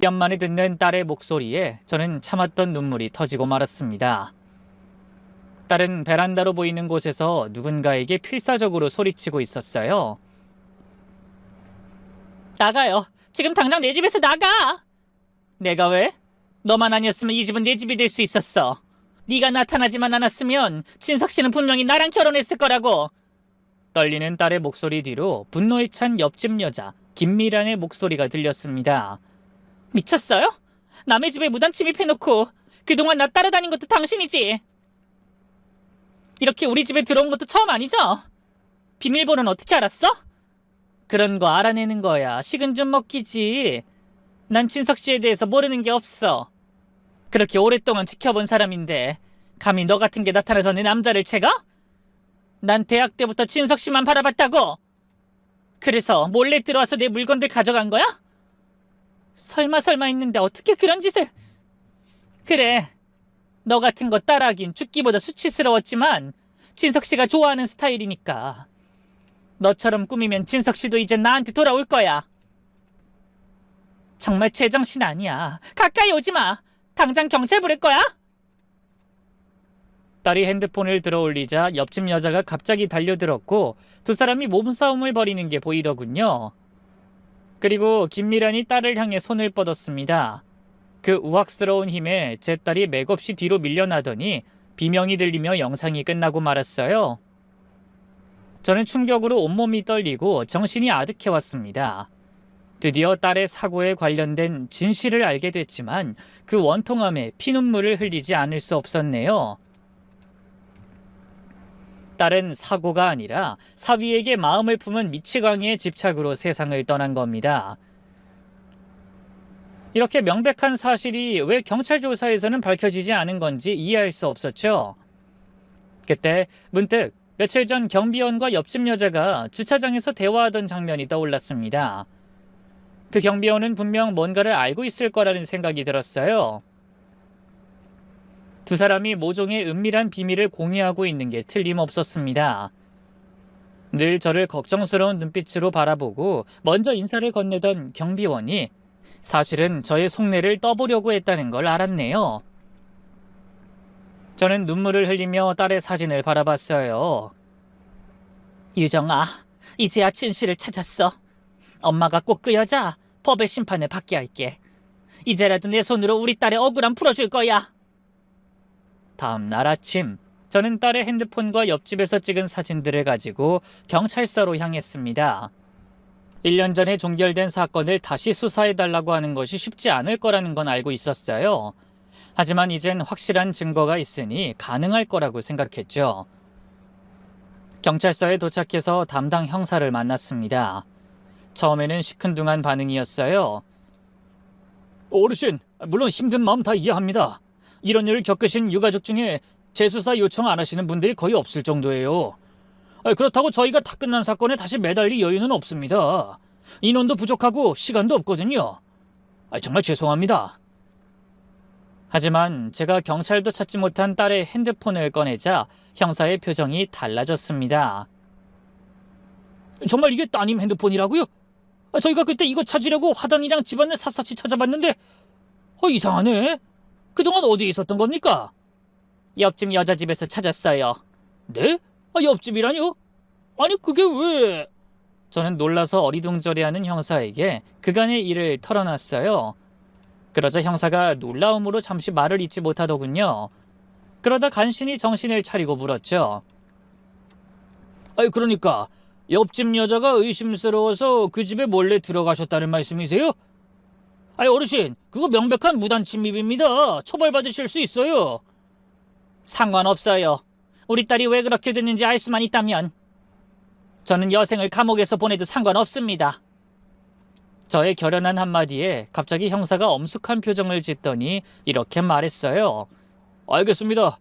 1년 만에 듣는 딸의 목소리에 저는 참았던 눈물이 터지고 말았습니다. 딸은 베란다로 보이는 곳에서 누군가에게 필사적으로 소리치고 있었어요. 나가요. 지금 당장 내 집에서 나가. 내가 왜? 너만 아니었으면 이 집은 내 집이 될 수 있었어. 네가 나타나지만 않았으면 진석 씨는 분명히 나랑 결혼했을 거라고. 떨리는 딸의 목소리 뒤로 분노에 찬 옆집 여자 김미란의 목소리가 들렸습니다. 미쳤어요? 남의 집에 무단 침입해놓고 그동안 나 따라다닌 것도 당신이지. 이렇게 우리 집에 들어온 것도 처음 아니죠? 비밀번호는 어떻게 알았어? 그런 거 알아내는 거야. 식은 죽 먹기지. 난 진석 씨에 대해서 모르는 게 없어. 그렇게 오랫동안 지켜본 사람인데 감히 너 같은 게 나타나서 내 남자를 채가? 난 대학 때부터 진석 씨만 바라봤다고. 그래서 몰래 들어와서 내 물건들 가져간 거야? 설마 했는데 어떻게 그런 짓을... 그래, 너 같은 거 따라하긴 죽기보다 수치스러웠지만 진석 씨가 좋아하는 스타일이니까. 너처럼 꾸미면 진석 씨도 이제 나한테 돌아올 거야. 정말 제정신 아니야. 가까이 오지 마. 당장 경찰 부를 거야? 딸이 핸드폰을 들어올리자 옆집 여자가 갑자기 달려들었고 두 사람이 몸싸움을 벌이는 게 보이더군요. 그리고 김미란이 딸을 향해 손을 뻗었습니다. 그 우악스러운 힘에 제 딸이 맥없이 뒤로 밀려나더니 비명이 들리며 영상이 끝나고 말았어요. 저는 충격으로 온몸이 떨리고 정신이 아득해왔습니다. 드디어 딸의 사고에 관련된 진실을 알게 됐지만 그 원통함에 피눈물을 흘리지 않을 수 없었네요. 딸은 사고가 아니라 사위에게 마음을 품은 미치광이의 집착으로 세상을 떠난 겁니다. 이렇게 명백한 사실이 왜 경찰 조사에서는 밝혀지지 않은 건지 이해할 수 없었죠. 그때 문득 며칠 전 경비원과 옆집 여자가 주차장에서 대화하던 장면이 떠올랐습니다. 그 경비원은 분명 뭔가를 알고 있을 거라는 생각이 들었어요. 두 사람이 모종의 은밀한 비밀을 공유하고 있는 게 틀림없었습니다. 늘 저를 걱정스러운 눈빛으로 바라보고 먼저 인사를 건네던 경비원이 사실은 저의 속내를 떠보려고 했다는 걸 알았네요. 저는 눈물을 흘리며 딸의 사진을 바라봤어요. 유정아, 이제야 진실을 찾았어. 엄마가 꼭 그 여자 법의 심판을 받게 할게. 이제라도 내 손으로 우리 딸의 억울함 풀어줄 거야. 다음 날 아침, 저는 딸의 핸드폰과 옆집에서 찍은 사진들을 가지고 경찰서로 향했습니다. 1년 전에 종결된 사건을 다시 수사해달라고 하는 것이 쉽지 않을 거라는 건 알고 있었어요. 하지만 이젠 확실한 증거가 있으니 가능할 거라고 생각했죠. 경찰서에 도착해서 담당 형사를 만났습니다. 처음에는 시큰둥한 반응이었어요. 어르신, 물론 힘든 마음 다 이해합니다. 이런 일을 겪으신 유가족 중에 재수사 요청 안 하시는 분들이 거의 없을 정도예요. 그렇다고 저희가 다 끝난 사건에 다시 매달릴 여유는 없습니다. 인원도 부족하고 시간도 없거든요. 정말 죄송합니다. 하지만 제가 경찰도 찾지 못한 딸의 핸드폰을 꺼내자 형사의 표정이 달라졌습니다. 정말 이게 따님 핸드폰이라고요? 저희가 그때 이거 찾으려고 화단이랑 집안을 샅샅이 찾아봤는데 이상하네. 그동안 어디에 있었던 겁니까? 옆집 여자 집에서 찾았어요. 네? 옆집이라뇨? 아니 그게 왜... 저는 놀라서 어리둥절해하는 형사에게 그간의 일을 털어놨어요. 그러자 형사가 놀라움으로 잠시 말을 잇지 못하더군요. 그러다 간신히 정신을 차리고 물었죠. 그러니까 옆집 여자가 의심스러워서 그 집에 몰래 들어가셨다는 말씀이세요? 어르신, 그거 명백한 무단 침입입니다. 처벌받으실 수 있어요. 상관없어요. 우리 딸이 왜 그렇게 됐는지 알 수만 있다면 저는 여생을 감옥에서 보내도 상관없습니다. 저의 결연한 한마디에 갑자기 형사가 엄숙한 표정을 짓더니 이렇게 말했어요. 알겠습니다.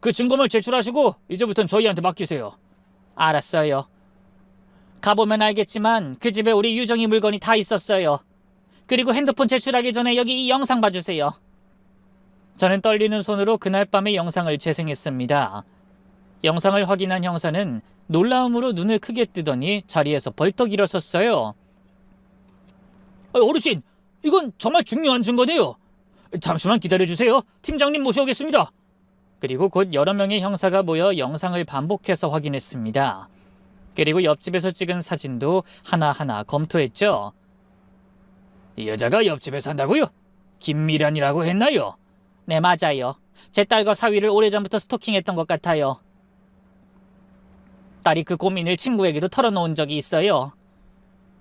그 증거물 제출하시고 이제부터는 저희한테 맡기세요. 알았어요. 가보면 알겠지만 그 집에 우리 유정이 물건이 다 있었어요. 그리고 핸드폰 제출하기 전에 여기 이 영상 봐주세요. 저는 떨리는 손으로 그날 밤의 영상을 재생했습니다. 영상을 확인한 형사는 놀라움으로 눈을 크게 뜨더니 자리에서 벌떡 일어섰어요. 어르신, 이건 정말 중요한 증거네요. 잠시만 기다려주세요. 팀장님 모셔오겠습니다. 그리고 곧 여러 명의 형사가 모여 영상을 반복해서 확인했습니다. 그리고 옆집에서 찍은 사진도 하나하나 검토했죠. 이 여자가 옆집에 산다고요? 김미란이라고 했나요? 네, 맞아요. 제 딸과 사위를 오래전부터 스토킹했던 것 같아요. 딸이 그 고민을 친구에게도 털어놓은 적이 있어요.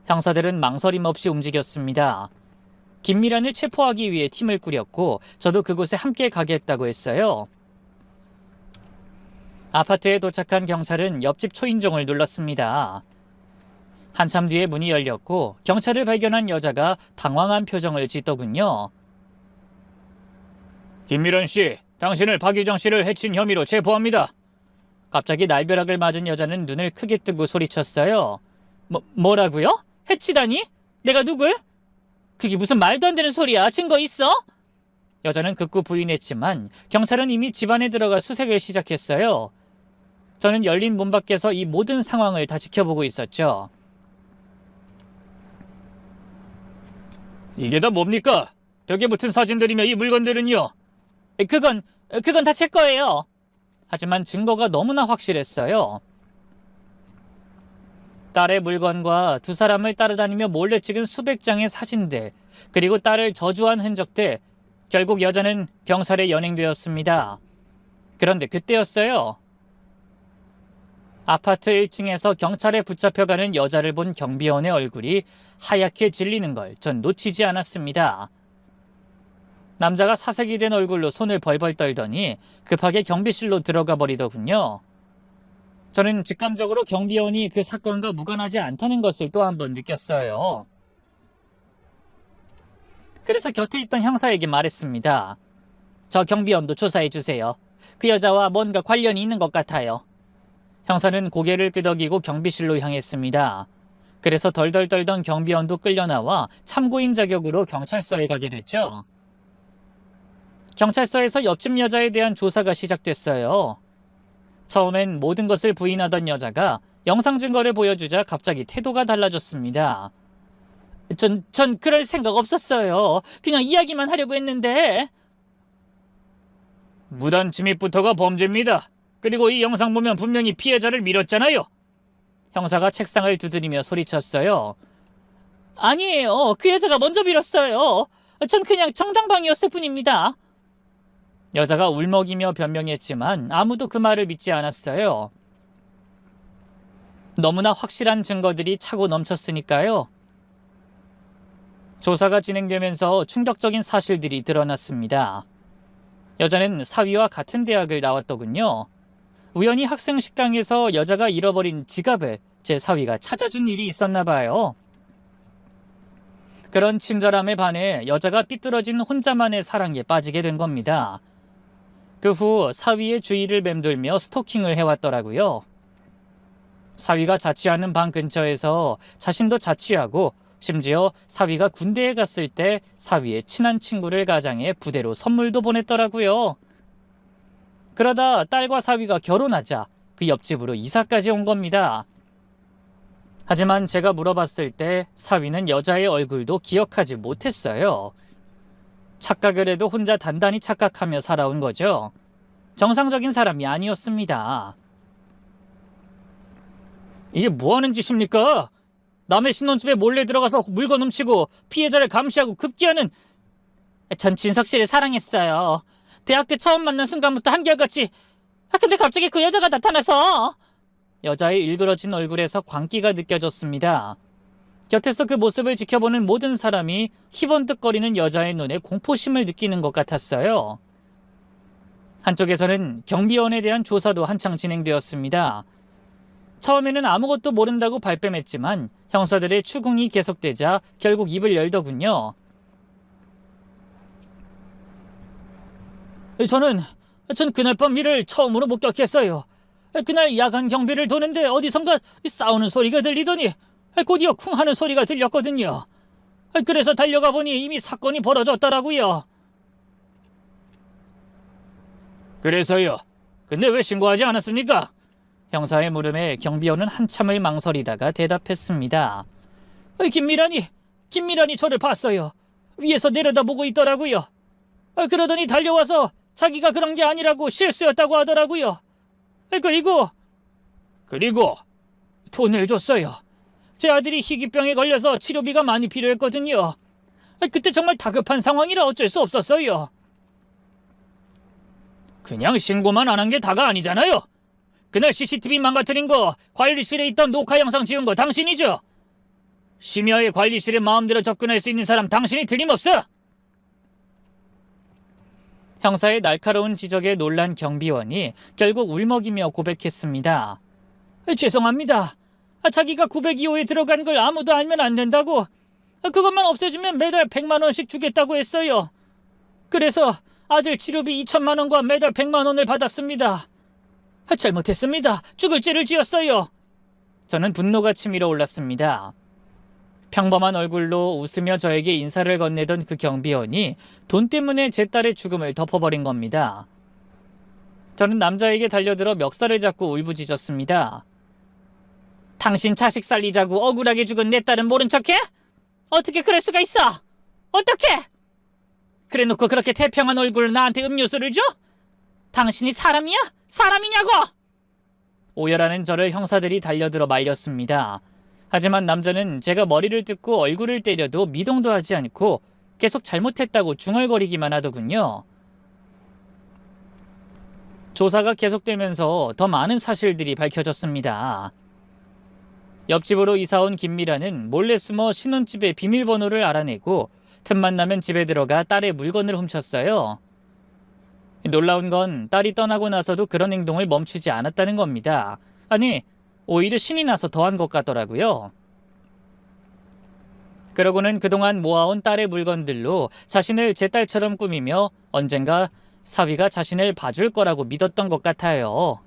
형사들은 망설임 없이 움직였습니다. 김미란을 체포하기 위해 팀을 꾸렸고 저도 그곳에 함께 가겠다고 했어요. 아파트에 도착한 경찰은 옆집 초인종을 눌렀습니다. 한참 뒤에 문이 열렸고 경찰을 발견한 여자가 당황한 표정을 짓더군요. 김미란 씨, 당신을 박유정 씨를 해친 혐의로 체포합니다. 갑자기 날벼락을 맞은 여자는 눈을 크게 뜨고 소리쳤어요. 뭐라고요? 해치다니? 내가 누굴? 그게 무슨 말도 안 되는 소리야. 증거 있어? 여자는 극구 부인했지만 경찰은 이미 집안에 들어가 수색을 시작했어요. 저는 열린 문 밖에서 이 모든 상황을 다 지켜보고 있었죠. 이게 다 뭡니까? 벽에 붙은 사진들이며 이 물건들은요? 그건 다 제 거예요. 하지만 증거가 너무나 확실했어요. 딸의 물건과 두 사람을 따라다니며 몰래 찍은 수백 장의 사진들, 그리고 딸을 저주한 흔적들, 결국 여자는 경찰에 연행되었습니다. 그런데 그때였어요. 아파트 1층에서 경찰에 붙잡혀가는 여자를 본 경비원의 얼굴이 하얗게 질리는 걸 전 놓치지 않았습니다. 남자가 사색이 된 얼굴로 손을 벌벌 떨더니 급하게 경비실로 들어가 버리더군요. 저는 직감적으로 경비원이 그 사건과 무관하지 않다는 것을 또 한 번 느꼈어요. 그래서 곁에 있던 형사에게 말했습니다. 저 경비원도 조사해주세요. 그 여자와 뭔가 관련이 있는 것 같아요. 형사는 고개를 끄덕이고 경비실로 향했습니다. 그래서 덜덜 떨던 경비원도 끌려나와 참고인 자격으로 경찰서에 가게 됐죠. 경찰서에서 옆집 여자에 대한 조사가 시작됐어요. 처음엔 모든 것을 부인하던 여자가 영상 증거를 보여주자 갑자기 태도가 달라졌습니다. 전 그럴 생각 없었어요. 그냥 이야기만 하려고 했는데. 무단 침입부터가 범죄입니다. 그리고 이 영상 보면 분명히 피해자를 밀었잖아요. 형사가 책상을 두드리며 소리쳤어요. 아니에요. 그 여자가 먼저 밀었어요. 전 그냥 정당방위였을 뿐입니다. 여자가 울먹이며 변명했지만 아무도 그 말을 믿지 않았어요. 너무나 확실한 증거들이 차고 넘쳤으니까요. 조사가 진행되면서 충격적인 사실들이 드러났습니다. 여자는 사위와 같은 대학을 나왔더군요. 우연히 학생 식당에서 여자가 잃어버린 지갑을 제 사위가 찾아준 일이 있었나 봐요. 그런 친절함에 반해 여자가 삐뚤어진 혼자만의 사랑에 빠지게 된 겁니다. 그 후 사위의 주위를 맴돌며 스토킹을 해왔더라고요. 사위가 자취하는 방 근처에서 자신도 자취하고 심지어 사위가 군대에 갔을 때 사위의 친한 친구를 가장해 부대로 선물도 보냈더라고요. 그러다 딸과 사위가 결혼하자 그 옆집으로 이사까지 온 겁니다. 하지만 제가 물어봤을 때 사위는 여자의 얼굴도 기억하지 못했어요. 착각을 해도 혼자 단단히 착각하며 살아온 거죠. 정상적인 사람이 아니었습니다. 이게 뭐하는 짓입니까? 남의 신혼집에 몰래 들어가서 물건 훔치고 피해자를 감시하고 급기야는. 전 진석 씨를 사랑했어요. 대학 때 처음 만난 순간부터 한결같이. 근데 갑자기 그 여자가 나타나서. 여자의 일그러진 얼굴에서 광기가 느껴졌습니다. 곁에서 그 모습을 지켜보는 모든 사람이 희번뜩거리는 여자의 눈에 공포심을 느끼는 것 같았어요. 한쪽에서는 경비원에 대한 조사도 한창 진행되었습니다. 처음에는 아무것도 모른다고 발뺌했지만 형사들의 추궁이 계속되자 결국 입을 열더군요. 전 그날 밤 일을 처음으로 목격했어요. 그날 야간 경비를 도는데 어디선가 싸우는 소리가 들리더니 곧이어 쿵 하는 소리가 들렸거든요. 그래서 달려가 보니 이미 사건이 벌어졌더라고요. 그래서요? 근데 왜 신고하지 않았습니까? 형사의 물음에 경비원은 한참을 망설이다가 대답했습니다. 김미란이 저를 봤어요. 위에서 내려다보고 있더라고요. 그러더니 달려와서 자기가 그런 게 아니라고 실수였다고 하더라고요. 그리고 돈을 줬어요. 제 아들이 희귀병에 걸려서 치료비가 많이 필요했거든요. 그때 정말 다급한 상황이라 어쩔 수 없었어요. 그냥 신고만 안 한 게 다가 아니잖아요. 그날 CCTV 망가뜨린 거 관리실에 있던 녹화 영상 지운 거 당신이죠? 심야에 관리실에 마음대로 접근할 수 있는 사람 당신이 틀림없어. 형사의 날카로운 지적에 놀란 경비원이 결국 울먹이며 고백했습니다. 죄송합니다. 자기가 902호에 들어간 걸 아무도 알면 안 된다고. 그것만 없애주면 매달 100만 원씩 주겠다고 했어요. 그래서 아들 치료비 2천만 원과 매달 100만 원을 받았습니다. 잘못했습니다. 죽을 죄를 지었어요. 저는 분노가 치밀어 올랐습니다. 평범한 얼굴로 웃으며 저에게 인사를 건네던 그 경비원이 돈 때문에 제 딸의 죽음을 덮어버린 겁니다. 저는 남자에게 달려들어 멱살을 잡고 울부짖었습니다. 당신 자식 살리자고 억울하게 죽은 내 딸은 모른 척해? 어떻게 그럴 수가 있어? 어떻게? 그래놓고 그렇게 태평한 얼굴로 나한테 음료수를 줘? 당신이 사람이야? 사람이냐고! 오열하는 저를 형사들이 달려들어 말렸습니다. 하지만 남자는 제가 머리를 뜯고 얼굴을 때려도 미동도 하지 않고 계속 잘못했다고 중얼거리기만 하더군요. 조사가 계속되면서 더 많은 사실들이 밝혀졌습니다. 옆집으로 이사온 김미라는 몰래 숨어 신혼집의 비밀번호를 알아내고 틈만 나면 집에 들어가 딸의 물건을 훔쳤어요. 놀라운 건 딸이 떠나고 나서도 그런 행동을 멈추지 않았다는 겁니다. 아니, 오히려 신이 나서 더한 것 같더라고요. 그러고는 그동안 모아온 딸의 물건들로 자신을 제 딸처럼 꾸미며 언젠가 사위가 자신을 봐줄 거라고 믿었던 것 같아요.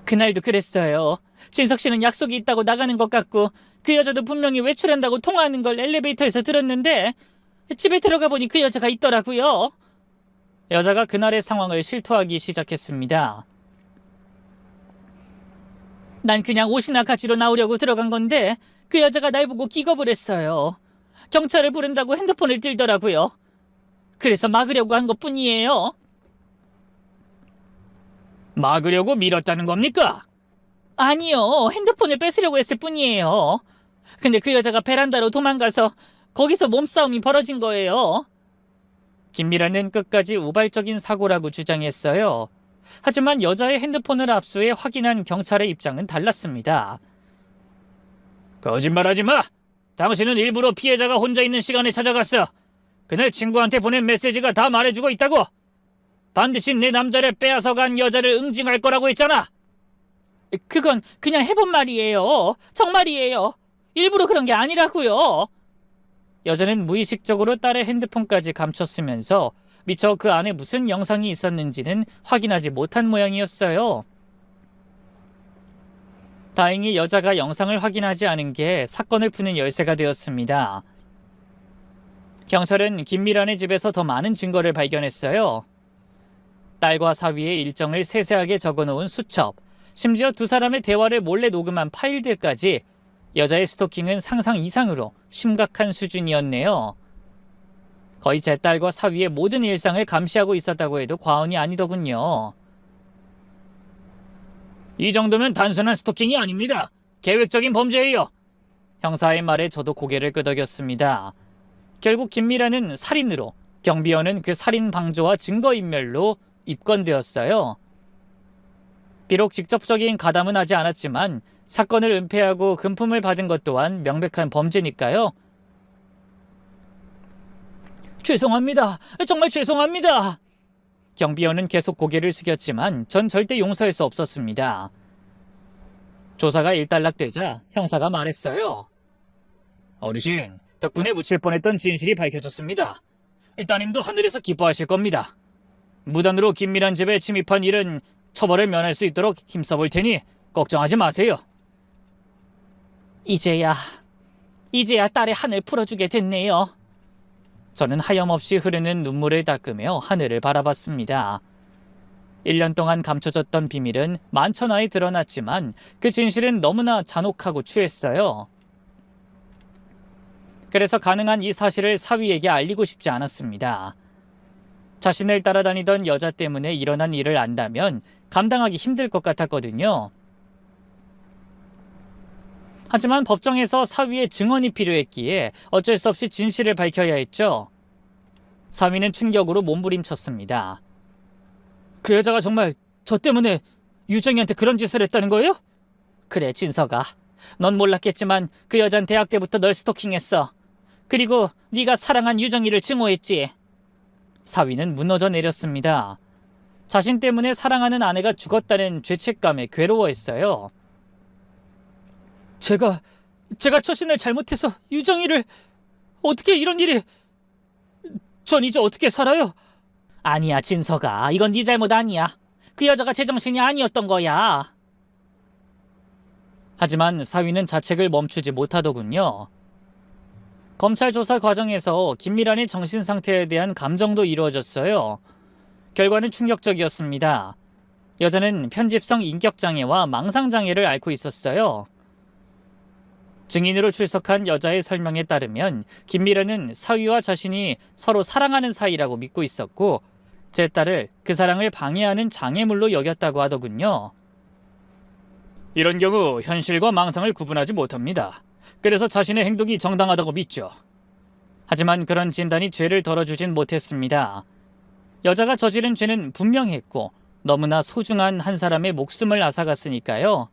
그날도 그랬어요. 진석 씨는 약속이 있다고 나가는 것 같고 그 여자도 분명히 외출한다고 통화하는 걸 엘리베이터에서 들었는데 집에 들어가 보니 그 여자가 있더라고요. 여자가 그날의 상황을 실토하기 시작했습니다. 난 그냥 옷이나 가지러 나오려고 들어간 건데 그 여자가 날 보고 기겁을 했어요. 경찰을 부른다고 핸드폰을 들더라고요. 그래서 막으려고 한 것뿐이에요. 막으려고 밀었다는 겁니까? 아니요. 핸드폰을 뺏으려고 했을 뿐이에요. 근데 그 여자가 베란다로 도망가서 거기서 몸싸움이 벌어진 거예요. 김미라는 끝까지 우발적인 사고라고 주장했어요. 하지만 여자의 핸드폰을 압수해 확인한 경찰의 입장은 달랐습니다. 거짓말하지 마! 당신은 일부러 피해자가 혼자 있는 시간에 찾아갔어. 그날 친구한테 보낸 메시지가 다 말해주고 있다고. 반드시 내 남자를 빼앗아 간 여자를 응징할 거라고 했잖아. 그건 그냥 해본 말이에요. 정말이에요. 일부러 그런 게 아니라고요. 여자는 무의식적으로 딸의 핸드폰까지 감췄으면서 미처 그 안에 무슨 영상이 있었는지는 확인하지 못한 모양이었어요. 다행히 여자가 영상을 확인하지 않은 게 사건을 푸는 열쇠가 되었습니다. 경찰은 김미란의 집에서 더 많은 증거를 발견했어요. 딸과 사위의 일정을 세세하게 적어놓은 수첩, 심지어 두 사람의 대화를 몰래 녹음한 파일들까지. 여자의 스토킹은 상상 이상으로 심각한 수준이었네요. 거의 제 딸과 사위의 모든 일상을 감시하고 있었다고 해도 과언이 아니더군요. 이 정도면 단순한 스토킹이 아닙니다. 계획적인 범죄예요. 형사의 말에 저도 고개를 끄덕였습니다. 결국 김미라는 살인으로, 경비원은 그 살인 방조와 증거인멸로 입건되었어요. 비록 직접적인 가담은 하지 않았지만 사건을 은폐하고 금품을 받은 것 또한 명백한 범죄니까요. 죄송합니다. 정말 죄송합니다. 경비원은 계속 고개를 숙였지만 전 절대 용서할 수 없었습니다. 조사가 일단락되자 형사가 말했어요. 어르신, 덕분에 묻힐 뻔했던 진실이 밝혀졌습니다. 따님도 하늘에서 기뻐하실 겁니다. 무단으로 김미란 집에 침입한 일은 처벌을 면할 수 있도록 힘써볼 테니 걱정하지 마세요. 이제야 딸의 한을 풀어주게 됐네요. 저는 하염없이 흐르는 눈물을 닦으며 하늘을 바라봤습니다. 1년 동안 감춰졌던 비밀은 만천하에 드러났지만 그 진실은 너무나 잔혹하고 추했어요. 그래서 가능한 이 사실을 사위에게 알리고 싶지 않았습니다. 자신을 따라다니던 여자 때문에 일어난 일을 안다면 감당하기 힘들 것 같았거든요. 하지만 법정에서 사위의 증언이 필요했기에 어쩔 수 없이 진실을 밝혀야 했죠. 사위는 충격으로 몸부림쳤습니다. 그 여자가 정말 저 때문에 유정이한테 그런 짓을 했다는 거예요? 그래, 진서가. 넌 몰랐겠지만 그 여잔 대학 때부터 널 스토킹했어. 그리고 네가 사랑한 유정이를 증오했지. 사위는 무너져 내렸습니다. 자신 때문에 사랑하는 아내가 죽었다는 죄책감에 괴로워했어요. 제가 처신을 잘못해서 유정이를... 어떻게 이런 일이... 전 이제 어떻게 살아요? 아니야, 진서가. 이건 네 잘못 아니야. 그 여자가 제정신이 아니었던 거야. 하지만 사위는 자책을 멈추지 못하더군요. 검찰 조사 과정에서 김미란의 정신 상태에 대한 감정도 이루어졌어요. 결과는 충격적이었습니다. 여자는 편집성 인격장애와 망상장애를 앓고 있었어요. 증인으로 출석한 여자의 설명에 따르면 김미라는 사위와 자신이 서로 사랑하는 사이라고 믿고 있었고 제 딸을 그 사랑을 방해하는 장애물로 여겼다고 하더군요. 이런 경우 현실과 망상을 구분하지 못합니다. 그래서 자신의 행동이 정당하다고 믿죠. 하지만 그런 진단이 죄를 덜어주진 못했습니다. 여자가 저지른 죄는 분명했고 너무나 소중한 한 사람의 목숨을 앗아갔으니까요.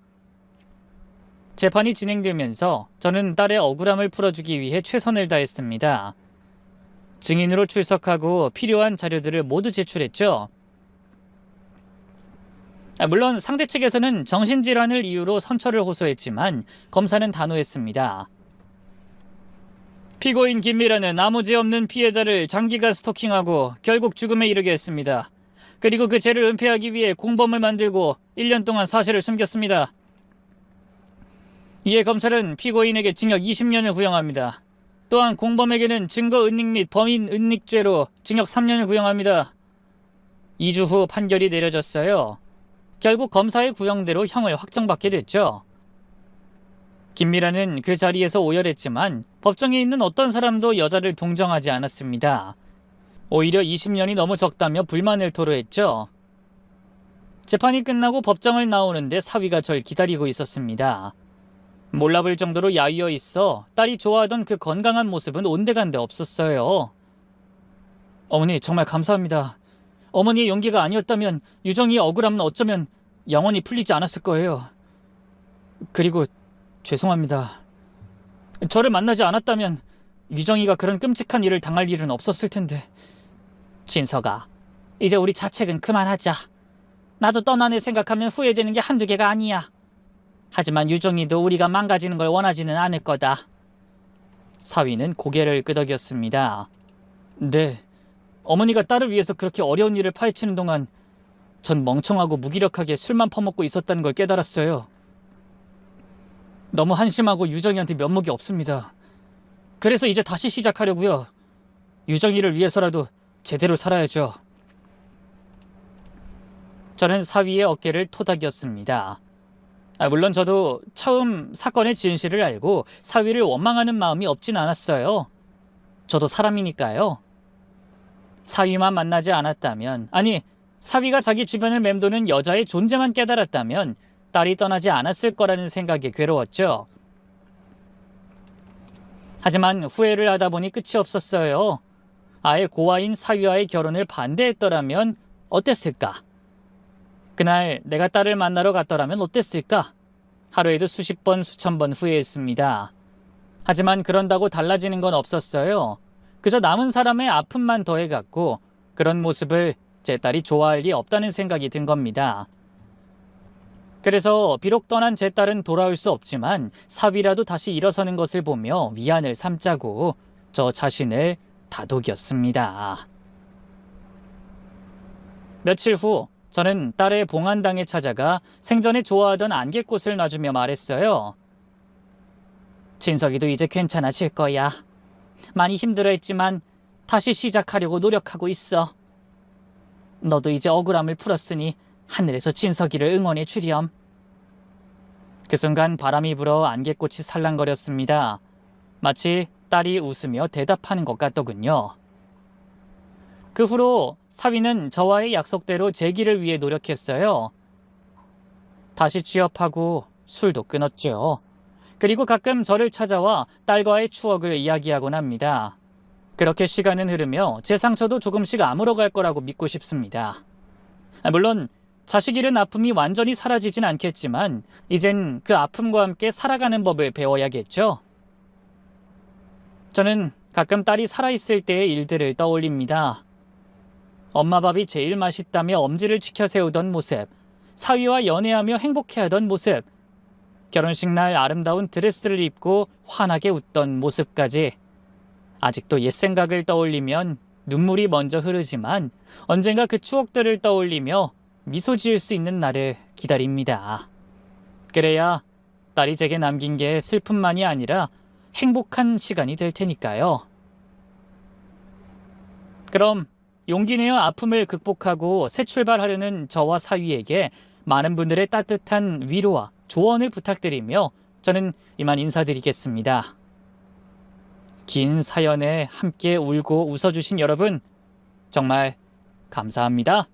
재판이 진행되면서 저는 딸의 억울함을 풀어주기 위해 최선을 다했습니다. 증인으로 출석하고 필요한 자료들을 모두 제출했죠. 물론 상대 측에서는 정신질환을 이유로 선처를 호소했지만 검사는 단호했습니다. 피고인 김미라는 아무 죄 없는 피해자를 장기간 스토킹하고 결국 죽음에 이르게 했습니다. 그리고 그 죄를 은폐하기 위해 공범을 만들고 1년 동안 사실을 숨겼습니다. 이에 검찰은 피고인에게 징역 20년을 구형합니다. 또한 공범에게는 증거 은닉 및 범인 은닉죄로 징역 3년을 구형합니다. 2주 후 판결이 내려졌어요. 결국 검사의 구형대로 형을 확정받게 됐죠. 김미라는 그 자리에서 오열했지만 법정에 있는 어떤 사람도 여자를 동정하지 않았습니다. 오히려 20년이 너무 적다며 불만을 토로했죠. 재판이 끝나고 법정을 나오는데 사위가 절 기다리고 있었습니다. 몰라볼 정도로 야위어 있어 딸이 좋아하던 그 건강한 모습은 온데간데 없었어요. 어머니 정말 감사합니다. 어머니의 용기가 아니었다면 유정이의 억울함은 어쩌면 영원히 풀리지 않았을 거예요. 그리고 죄송합니다. 저를 만나지 않았다면 유정이가 그런 끔찍한 일을 당할 일은 없었을 텐데. 진서가, 이제 우리 자책은 그만하자. 나도 떠난 애 생각하면 후회되는 게 한두 개가 아니야. 하지만 유정이도 우리가 망가지는 걸 원하지는 않을 거다. 사위는 고개를 끄덕였습니다. 네, 어머니가 딸을 위해서 그렇게 어려운 일을 파헤치는 동안 전 멍청하고 무기력하게 술만 퍼먹고 있었다는 걸 깨달았어요. 너무 한심하고 유정이한테 면목이 없습니다. 그래서 이제 다시 시작하려고요. 유정이를 위해서라도 제대로 살아야죠. 저는 사위의 어깨를 토닥였습니다. 물론 저도 처음 사건의 진실을 알고 사위를 원망하는 마음이 없진 않았어요. 저도 사람이니까요. 사위만 만나지 않았다면, 아니 사위가 자기 주변을 맴도는 여자의 존재만 깨달았다면 딸이 떠나지 않았을 거라는 생각에 괴로웠죠. 하지만 후회를 하다 보니 끝이 없었어요. 아예 고아인 사위와의 결혼을 반대했더라면 어땠을까? 그날 내가 딸을 만나러 갔더라면 어땠을까? 하루에도 수십 번 수천 번 후회했습니다. 하지만 그런다고 달라지는 건 없었어요. 그저 남은 사람의 아픔만 더해갔고 그런 모습을 제 딸이 좋아할 리 없다는 생각이 든 겁니다. 그래서 비록 떠난 제 딸은 돌아올 수 없지만 사위라도 다시 일어서는 것을 보며 위안을 삼자고 저 자신을 다독였습니다. 며칠 후 저는 딸의 봉안당에 찾아가 생전에 좋아하던 안개꽃을 놔주며 말했어요. 진석이도 이제 괜찮아질 거야. 많이 힘들어했지만 다시 시작하려고 노력하고 있어. 너도 이제 억울함을 풀었으니 하늘에서 진석이를 응원해 주렴. 그 순간 바람이 불어 안개꽃이 살랑거렸습니다. 마치 딸이 웃으며 대답하는 것 같더군요. 그 후로 사위는 저와의 약속대로 제 길을 위해 노력했어요. 다시 취업하고 술도 끊었죠. 그리고 가끔 저를 찾아와 딸과의 추억을 이야기하곤 합니다. 그렇게 시간은 흐르며 제 상처도 조금씩 아물어갈 거라고 믿고 싶습니다. 물론 자식 잃은 아픔이 완전히 사라지진 않겠지만 이젠 그 아픔과 함께 살아가는 법을 배워야겠죠. 저는 가끔 딸이 살아있을 때의 일들을 떠올립니다. 엄마 밥이 제일 맛있다며 엄지를 치켜 세우던 모습, 사위와 연애하며 행복해하던 모습, 결혼식 날 아름다운 드레스를 입고 환하게 웃던 모습까지. 아직도 옛 생각을 떠올리면 눈물이 먼저 흐르지만 언젠가 그 추억들을 떠올리며 미소 지을 수 있는 날을 기다립니다. 그래야 딸이 제게 남긴 게 슬픔만이 아니라 행복한 시간이 될 테니까요. 그럼 용기 내어 아픔을 극복하고 새 출발하려는 저와 사위에게 많은 분들의 따뜻한 위로와 조언을 부탁드리며 저는 이만 인사드리겠습니다. 긴 사연에 함께 울고 웃어주신 여러분 정말 감사합니다.